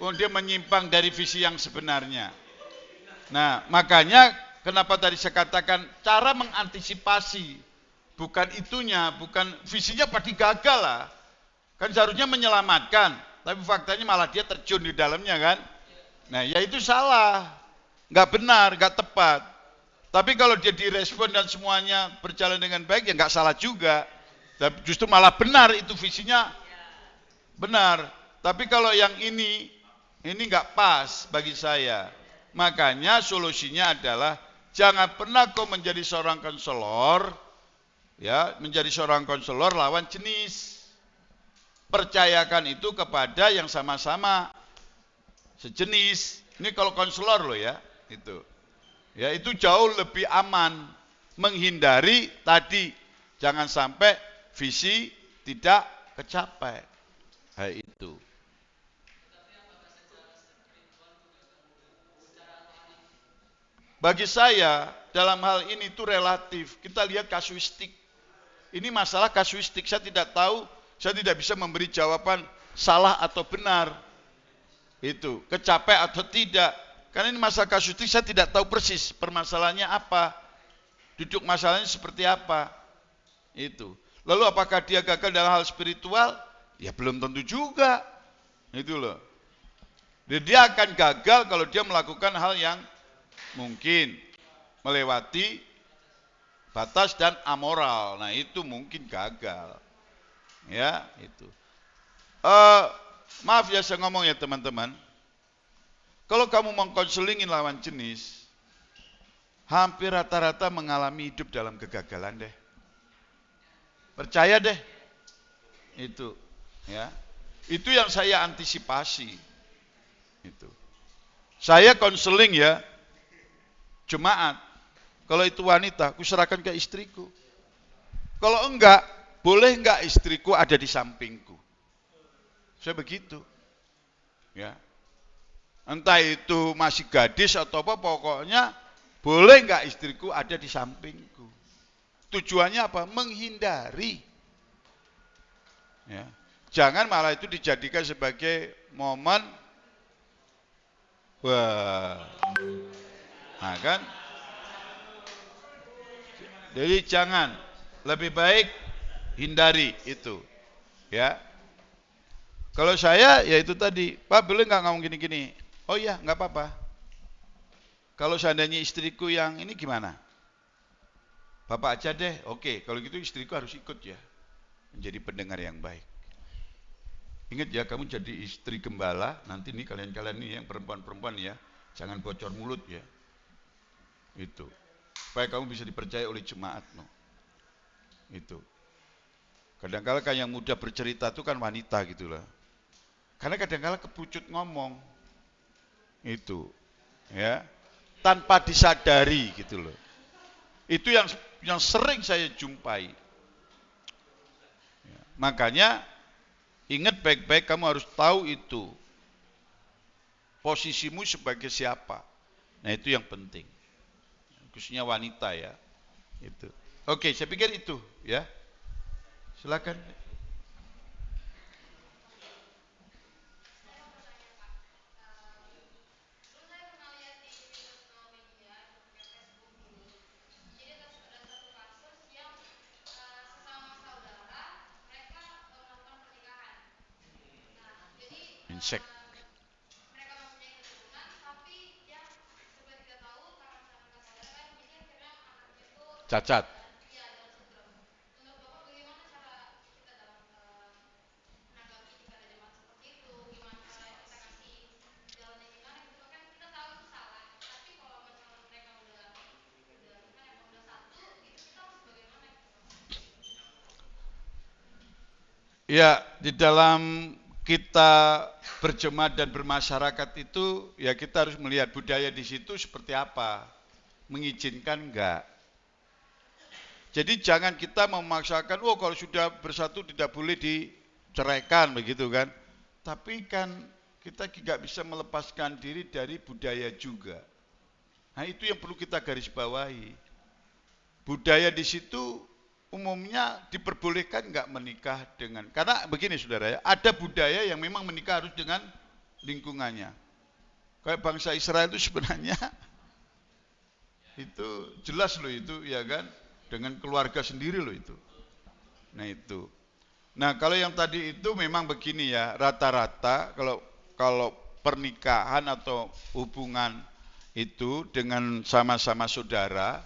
Oh, dia menyimpang dari visi yang sebenarnya. Nah, makanya kenapa tadi saya katakan cara mengantisipasi, bukan itunya, bukan visinya pasti gagal lah. Kan seharusnya menyelamatkan, tapi faktanya malah dia terjun di dalamnya kan. Nah, ya itu salah, nggak benar, nggak tepat. Tapi kalau dia direspon dan semuanya berjalan dengan baik, ya nggak salah juga. Tapi justru malah benar, itu visinya benar. Tapi kalau yang ini nggak pas bagi saya. Makanya solusinya adalah jangan pernah kau menjadi seorang konselor, ya, menjadi seorang konselor lawan jenis. Percayakan itu kepada yang sama-sama sejenis. Ini kalau konselor loh ya, itu. Ya, itu jauh lebih aman, menghindari tadi jangan sampai visi tidak kecapai. Itu. Bagi saya dalam hal ini itu relatif. Kita lihat kasuistik. Ini masalah kasuistik. Saya tidak tahu, saya tidak bisa memberi jawaban salah atau benar. Itu, kecapai atau tidak. Karena ini masalah kasuistik, saya tidak tahu persis permasalahannya apa. Duduk masalahnya seperti apa. Itu. Lalu apakah dia gagal dalam hal spiritual? Ya belum tentu juga. Itu loh. Dia akan gagal kalau dia melakukan hal yang mungkin melewati batas dan amoral. Nah, itu mungkin gagal. Ya, itu. Maaf ya saya ngomong ya teman-teman. Kalau kamu mengkonselingin lawan jenis, hampir rata-rata mengalami hidup dalam kegagalan deh. Percaya deh. Itu, ya. Itu yang saya antisipasi. Itu. Saya konseling ya, jemaat. Kalau itu wanita, aku serahkan ke istriku. Kalau enggak, boleh enggak istriku ada di sampingku? Saya begitu. Ya. Entah itu masih gadis atau apa, pokoknya boleh enggak istriku ada di sampingku? Tujuannya apa? Menghindari. Ya. Jangan malah itu dijadikan sebagai momen, wah, nah kan? Jadi jangan, lebih baik hindari itu. Ya. Kalau saya ya itu tadi, Pak boleh nggak ngomong gini-gini? Oh iya, nggak apa-apa. Kalau seandainya istriku yang ini gimana? Bapak aja deh. Oke, kalau gitu istriku harus ikut ya, menjadi pendengar yang baik. Ingat ya, kamu jadi istri gembala. Nanti nih kalian-kalian nih yang perempuan-perempuan ya, jangan bocor mulut ya. Itu, supaya kamu bisa dipercaya oleh jemaatmu. Itu. Kadang-kala kan yang mudah bercerita itu kan wanita gitu lah. Karena kadang-kala kepucut ngomong. Itu, ya, tanpa disadari gitu loh. Itu yang sering saya jumpai. Ya, makanya ingat baik-baik, kamu harus tahu itu posisimu sebagai siapa. Nah itu yang penting, khususnya wanita ya. Itu. Oke, saya pikir itu ya. Silakan. Insek. Cacat. Ya, di dalam kita berjemaat dan bermasyarakat itu, ya kita harus melihat budaya di situ seperti apa, mengizinkan enggak. Jadi jangan kita memaksakan, oh kalau sudah bersatu tidak boleh diceraikan begitu kan. Tapi kan kita tidak bisa melepaskan diri dari budaya juga. Nah itu yang perlu kita garis bawahi. Budaya di situ umumnya diperbolehkan nggak menikah dengan, karena begini saudara ya, ada budaya yang memang menikah harus dengan lingkungannya. Kayak bangsa Israel itu sebenarnya itu jelas loh itu ya kan, dengan keluarga sendiri loh itu. Nah itu. Nah kalau yang tadi itu memang begini ya, rata-rata kalau pernikahan atau hubungan itu dengan sama-sama saudara,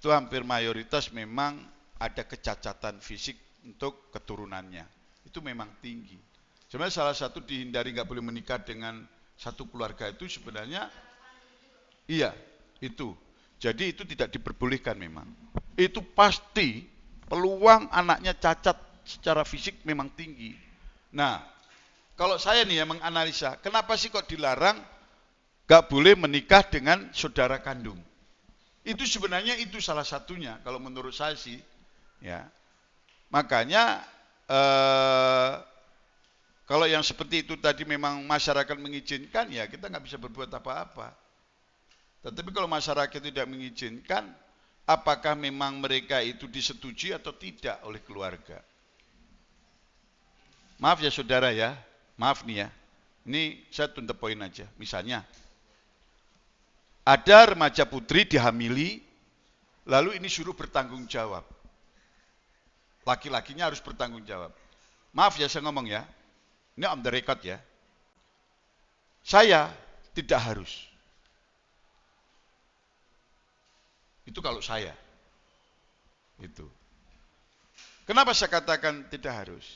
itu hampir mayoritas memang ada kecacatan fisik untuk keturunannya. Itu memang tinggi. Sebenarnya salah satu dihindari nggak boleh menikah dengan satu keluarga itu sebenarnya, iya itu. Jadi itu tidak diperbolehkan memang. Itu pasti peluang anaknya cacat secara fisik memang tinggi. Nah, kalau saya nih yang menganalisa, kenapa sih kok dilarang gak boleh menikah dengan saudara kandung? Itu sebenarnya itu salah satunya kalau menurut saya sih. Ya, makanya kalau yang seperti itu tadi memang masyarakat mengizinkan, ya kita nggak bisa berbuat apa-apa. Tetapi kalau masyarakat tidak mengizinkan, apakah memang mereka itu disetujui atau tidak oleh keluarga? Maaf ya saudara ya, maaf nih ya. Ini saya to the point aja. Misalnya, ada remaja putri dihamili, lalu ini suruh bertanggung jawab. Laki-lakinya harus bertanggung jawab. Maaf ya saya ngomong ya, ini on the record ya. Saya tidak harus. Itu kalau saya. Itu. Kenapa saya katakan tidak harus?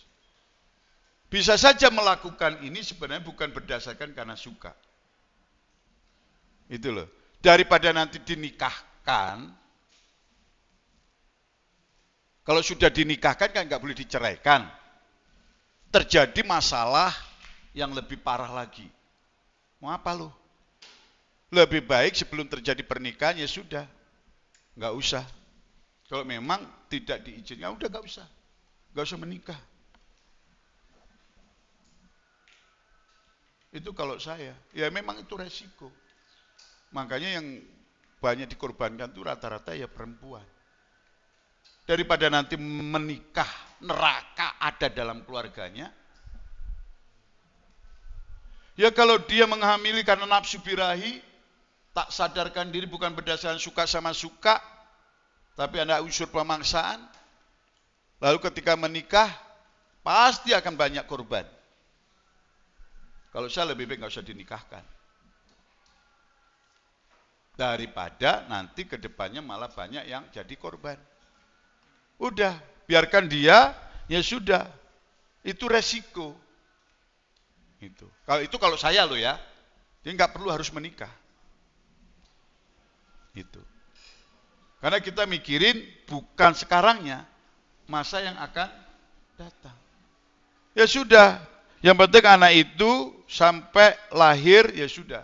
Bisa saja melakukan ini sebenarnya bukan berdasarkan karena suka. Itu loh. Daripada nanti dinikahkan, kalau sudah dinikahkan kan nggak boleh diceraikan. Terjadi masalah yang lebih parah lagi. Mau apa lo? Lebih baik sebelum terjadi pernikahan ya sudah. Nggak usah. Kalau memang tidak diizinkan, udah nggak usah. Nggak usah menikah. Itu kalau saya. Ya memang itu resiko. Makanya yang banyak dikorbankan itu rata-rata ya perempuan. Daripada nanti menikah, neraka ada dalam keluarganya. Ya kalau dia menghamili karena nafsu birahi, tak sadarkan diri bukan berdasarkan suka sama suka, tapi ada unsur pemaksaan. Lalu ketika menikah, pasti akan banyak korban. Kalau saya lebih baik nggak usah dinikahkan. Daripada nanti ke depannya malah banyak yang jadi korban. Udah, biarkan dia, ya sudah. Itu resiko. Kalau saya loh ya, dia nggak perlu harus menikah. Itu. Karena kita mikirin bukan sekarangnya, masa yang akan datang. Ya sudah, yang penting anak itu sampai lahir ya sudah.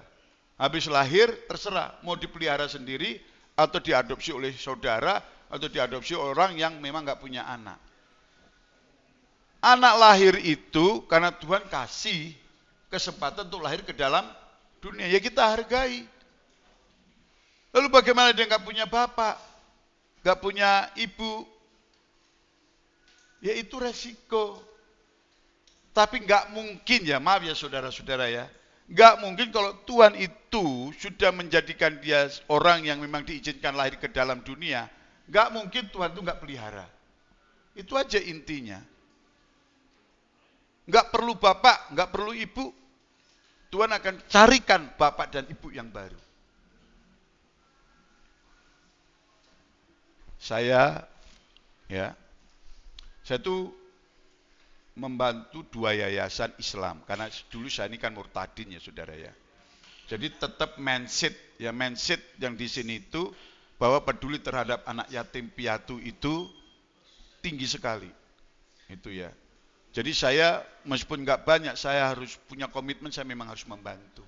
Habis lahir terserah mau dipelihara sendiri atau diadopsi oleh saudara atau diadopsi orang yang memang nggak punya anak. Anak lahir itu karena Tuhan kasih kesempatan untuk lahir ke dalam dunia, ya kita hargai. Lalu bagaimana dia nggak punya bapak, nggak punya ibu? Ya itu resiko. Tapi nggak mungkin ya, maaf ya saudara-saudara ya, nggak mungkin kalau Tuhan itu sudah menjadikan dia orang yang memang diizinkan lahir ke dalam dunia, nggak mungkin Tuhan itu nggak pelihara. Itu aja intinya. Nggak perlu bapak, nggak perlu ibu, Tuhan akan carikan bapak dan ibu yang baru. Saya tuh membantu 2 yayasan Islam, karena dulu saya ini kan murtadin ya saudara ya. Jadi tetap mindset yang di sini itu bahwa peduli terhadap anak yatim piatu itu tinggi sekali. Itu ya. Jadi saya meskipun nggak banyak, saya harus punya komitmen, saya memang harus membantu.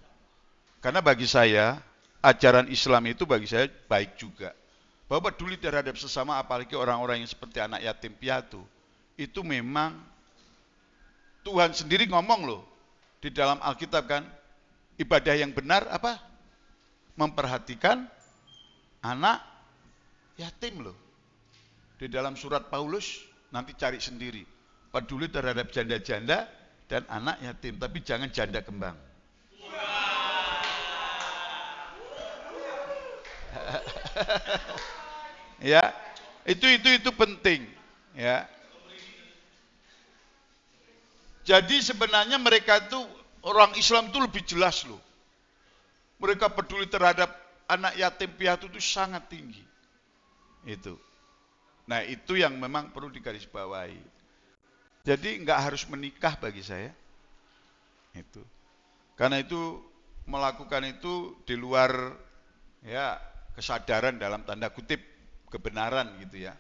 Karena bagi saya ajaran Islam itu bagi saya baik juga. Bahwa peduli terhadap sesama, apalagi orang-orang yang seperti anak yatim piatu, itu memang Tuhan sendiri ngomong loh di dalam Alkitab kan, ibadah yang benar apa? Memperhatikan anak yatim loh. Di dalam surat Paulus, nanti cari sendiri. Peduli terhadap janda-janda dan anak yatim, tapi jangan janda kembang. Ya, itu penting. Ya. Jadi sebenarnya mereka itu orang Islam itu lebih jelas loh. Mereka peduli terhadap anak yatim piatu itu sangat tinggi. Itu. Nah itu yang memang perlu digarisbawahi. Jadi nggak harus menikah bagi saya. Itu. Karena itu melakukan itu di luar ya kesadaran dalam tanda kutip kebenaran gitu ya.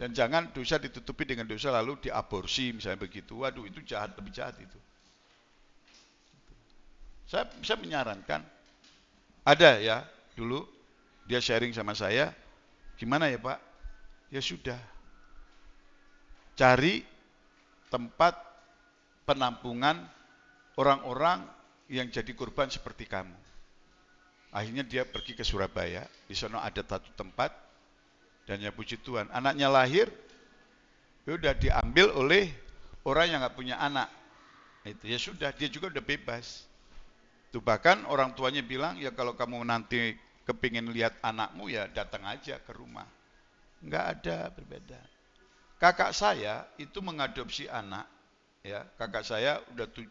Dan jangan dosa ditutupi dengan dosa lalu diaborsi misalnya begitu. Waduh itu jahat, lebih jahat itu. Saya bisa menyarankan, ada ya dulu dia sharing sama saya, gimana ya Pak? Ya sudah, cari tempat penampungan orang-orang yang jadi korban seperti kamu. Akhirnya dia pergi ke Surabaya, di sana ada satu tempat, dan ya puji Tuhan, anaknya lahir, udah diambil oleh orang yang nggak punya anak. Itu ya sudah, dia juga udah bebas. Tuh bahkan orang tuanya bilang, ya kalau kamu nanti kepingin lihat anakmu ya datang aja ke rumah. Nggak ada berbeda. Kakak saya itu mengadopsi anak, ya kakak saya udah 7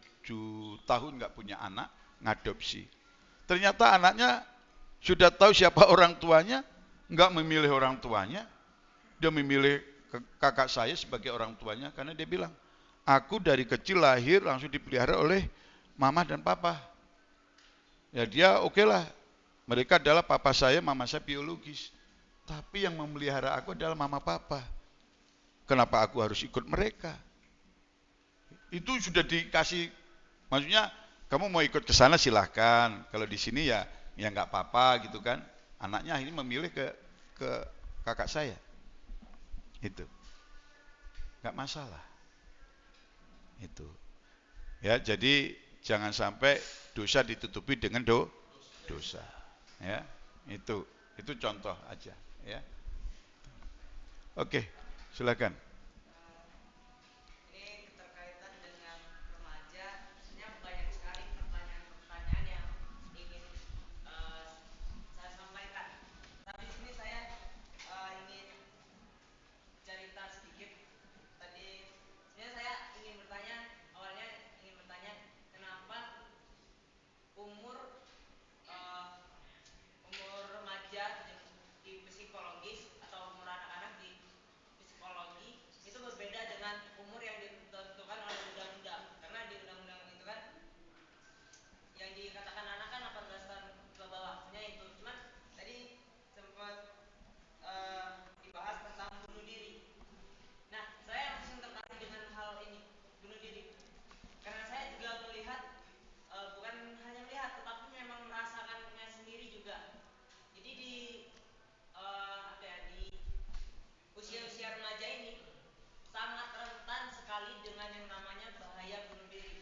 tahun nggak punya anak, ngadopsi. Ternyata anaknya sudah tahu siapa orang tuanya, nggak memilih orang tuanya, dia memilih kakak saya sebagai orang tuanya karena dia bilang, aku dari kecil lahir langsung dipelihara oleh mama dan papa. Ya dia oke lah, mereka adalah papa saya, mama saya biologis. Tapi yang memelihara aku adalah mama papa. Kenapa aku harus ikut mereka? Itu sudah dikasih, maksudnya kamu mau ikut ke sana silahkan. Kalau di sini ya nggak apa-apa gitu kan. Anaknya akhirnya memilih ke kakak saya. Itu nggak masalah. Itu ya jadi jangan sampai dosa ditutupi dengan dosa. Ya itu contoh aja. Ya oke silakan.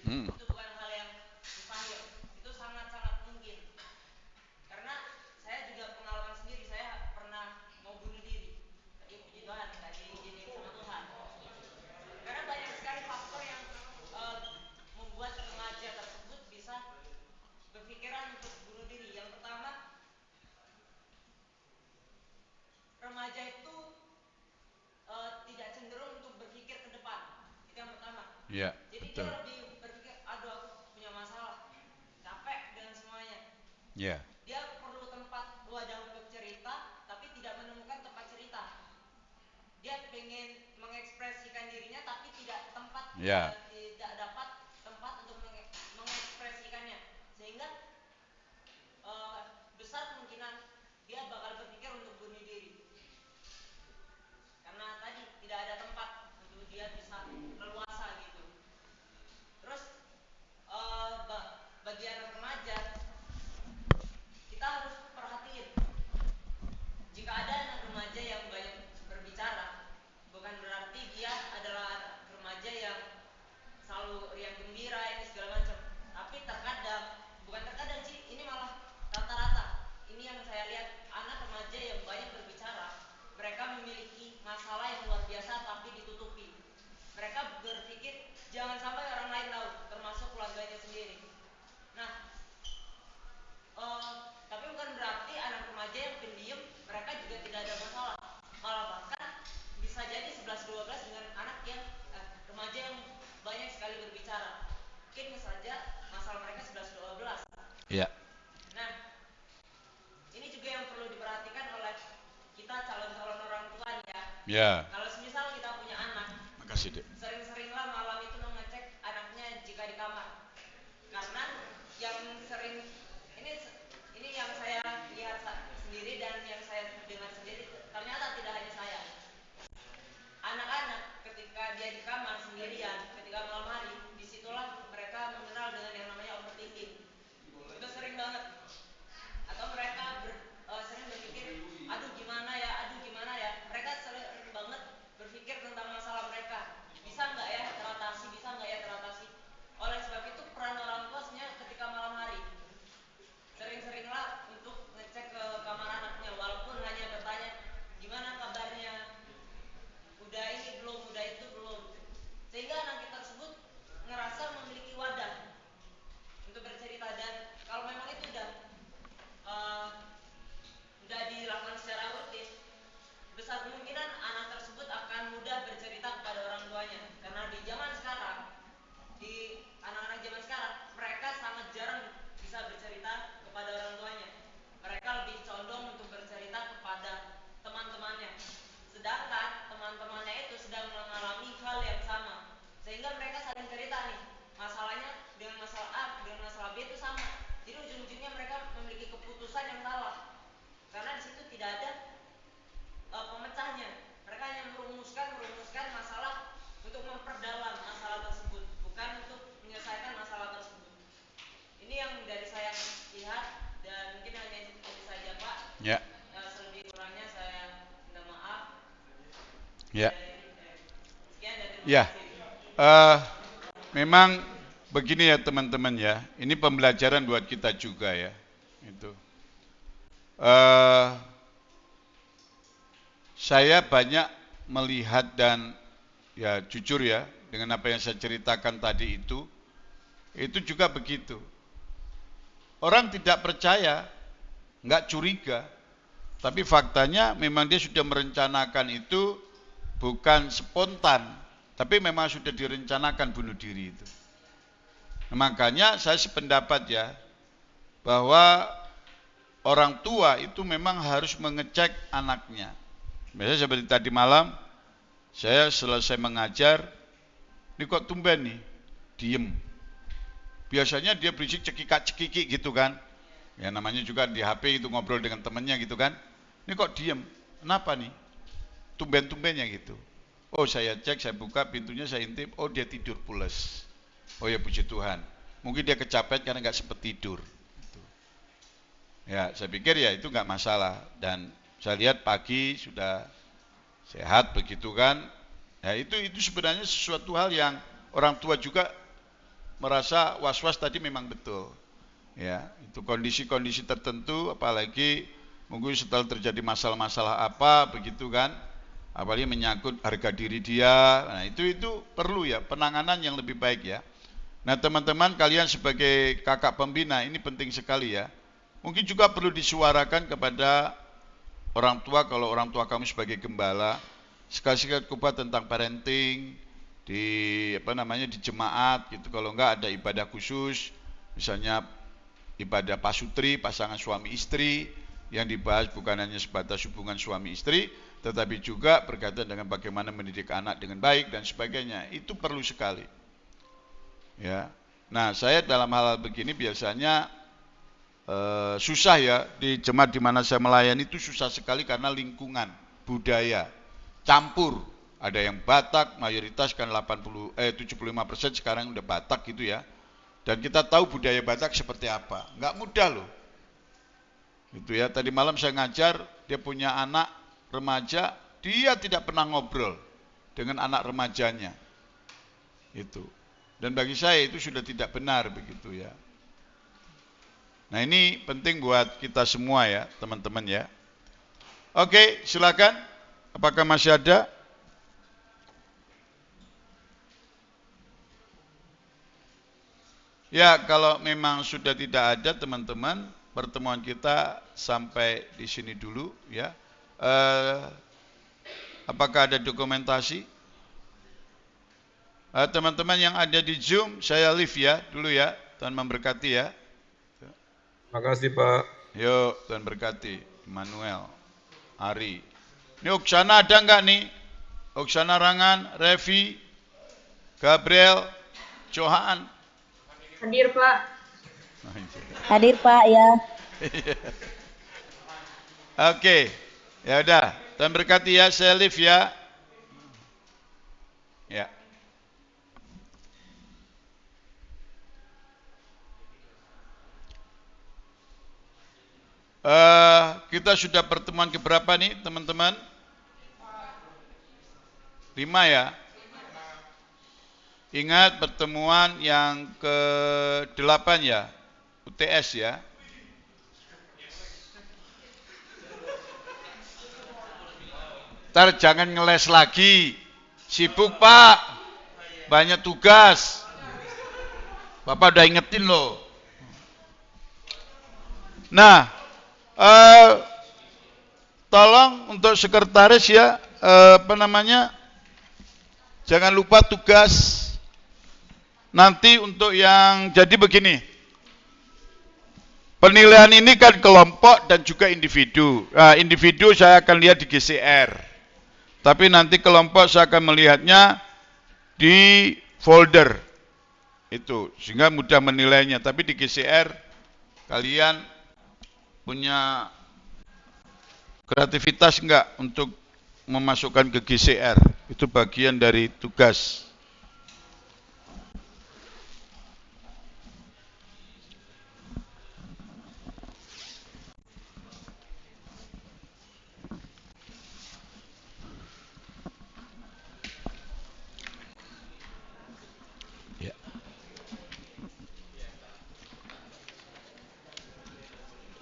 Hmm. Ya, betul. Ya. Ya. Ya. Kalau semisal kita punya anak, Makasih, Dek. sering-seringlah malam itu mengecek anaknya jika di kamar. Karena yang sering ini yang saya lihat sendiri dan yang saya dengar sendiri, ternyata tidak hanya saya. Anak-anak ketika dia di kamar sendirian, ketika malam hari, disitulah mereka mengenal dengan yang namanya overthinking. Itu sering banget. Atau mereka sering berpikir, aduh gimana ya. Mereka sering banget berpikir tentang masalah mereka. Bisa nggak ya teratasi. Oleh sebab itu peran orang tua sebenarnya ketika malam hari, sering-seringlah untuk ngecek ke kamar anaknya, walaupun hanya bertanya, gimana kabarnya, udah ini belum, udah itu belum. Sehingga anak tersebut ngerasa memiliki wadah untuk bercerita, dan kalau memang itu uh, udah dilakukan secara rutin, besar kemungkinan anak tersebut akan mudah bercerita kepada orang tuanya. Karena di zaman sekarang, di anak-anak zaman sekarang, mereka sangat jarang bisa bercerita kepada orang tuanya. Mereka lebih condong untuk bercerita kepada teman-temannya, sedangkan teman-temannya itu sedang mengalami hal yang sama, sehingga mereka saling cerita nih, masalahnya dengan masalah A dengan masalah B itu sama. Jadi ujung-ujungnya mereka memiliki keputusan yang salah, karena di situ tidak ada pemecahnya. Mereka hanya merumuskan masalah untuk memperdalam masalah tersebut, bukan untuk menyelesaikan masalah tersebut. Ini yang dari saya lihat, dan mungkin hanya itu saja, Pak. Ya. Selebih kurangnya saya minta maaf. Ya. Sekian dan terima Ya. kasih. Memang begini ya teman-teman ya. Ini pembelajaran buat kita juga ya. Itu. Saya banyak melihat dan ya jujur ya, dengan apa yang saya ceritakan tadi itu juga begitu. Orang tidak percaya, nggak curiga, tapi faktanya memang dia sudah merencanakan itu, bukan spontan, tapi memang sudah direncanakan bunuh diri itu. Nah, makanya saya sependapat ya, bahwa orang tua itu memang harus mengecek anaknya. Biasanya seperti tadi malam, saya selesai mengajar, ini kok tumben nih, diem. Biasanya dia berisik cekikak-cekiki gitu kan. Ya namanya juga di HP itu ngobrol dengan temennya gitu kan. Ini kok diem, kenapa nih? Tumben-tumbennya gitu. Oh saya cek, saya buka pintunya, saya intip, oh dia tidur pules. Oh ya puji Tuhan. Mungkin dia kecapean karena nggak sempat tidur. Ya saya pikir ya itu nggak masalah. Dan saya lihat pagi sudah sehat begitu kan. Ya itu sebenarnya sesuatu hal yang orang tua juga merasa was-was tadi memang betul. Ya, itu kondisi-kondisi tertentu, apalagi mungkin setelah terjadi masalah-masalah apa begitu kan, apalagi menyangkut harga diri dia. Nah, itu perlu ya penanganan yang lebih baik ya. Nah, teman-teman kalian sebagai kakak pembina ini penting sekali ya. Mungkin juga perlu disuarakan kepada orang tua, kalau orang tua kamu sebagai gembala, sekali-sekali khotbah tentang parenting di di jemaat gitu. Kalau enggak ada ibadah khusus, misalnya ibadah pasutri, pasangan suami istri, yang dibahas bukan hanya sebatas hubungan suami istri, tetapi juga berkaitan dengan bagaimana mendidik anak dengan baik dan sebagainya. Itu perlu sekali. Ya. Nah, saya dalam hal begini biasanya susah ya, di jemaat di mana saya melayani itu susah sekali karena lingkungan, budaya, campur. Ada yang Batak, mayoritas kan 75% sekarang udah Batak gitu ya. Dan kita tahu budaya Batak seperti apa. Nggak mudah loh. Gitu ya. Tadi malam saya ngajar, dia punya anak remaja, dia tidak pernah ngobrol dengan anak remajanya. Itu. Dan bagi saya itu sudah tidak benar begitu ya. Nah ini penting buat kita semua ya teman-teman ya. Oke silakan, apakah masih ada? Ya kalau memang sudah tidak ada teman-teman, pertemuan kita sampai di sini dulu ya. Apakah ada dokumentasi? Teman-teman yang ada di Zoom saya live ya dulu ya, Tuhan memberkati ya. Makasih Pak. Yuk, Tuhan berkati. Immanuel, Ari. Ini Oksana ada nggak nih? Oksana Rangan, Revi, Gabriel, Johan. Hadir, Pak. Hadir, Pak, ya. Oke, ya udah. Tuhan berkati ya, saya live ya. Ya. Kita sudah pertemuan keberapa nih teman-teman? 5 ya. Ingat pertemuan yang ke-8 ya, UTS ya. Ntar jangan ngeles lagi. Sibuk Pak, banyak tugas. Bapak udah ingetin loh. Nah, tolong untuk sekretaris ya, jangan lupa tugas. Nanti untuk yang jadi begini, penilaian ini kan kelompok dan juga individu. Nah, individu saya akan lihat di GCR, tapi nanti kelompok saya akan melihatnya di folder itu, sehingga mudah menilainya. Tapi di GCR kalian punya kreativitas enggak untuk memasukkan ke GCR? Itu bagian dari tugas. Ya.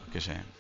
Oke, sayang.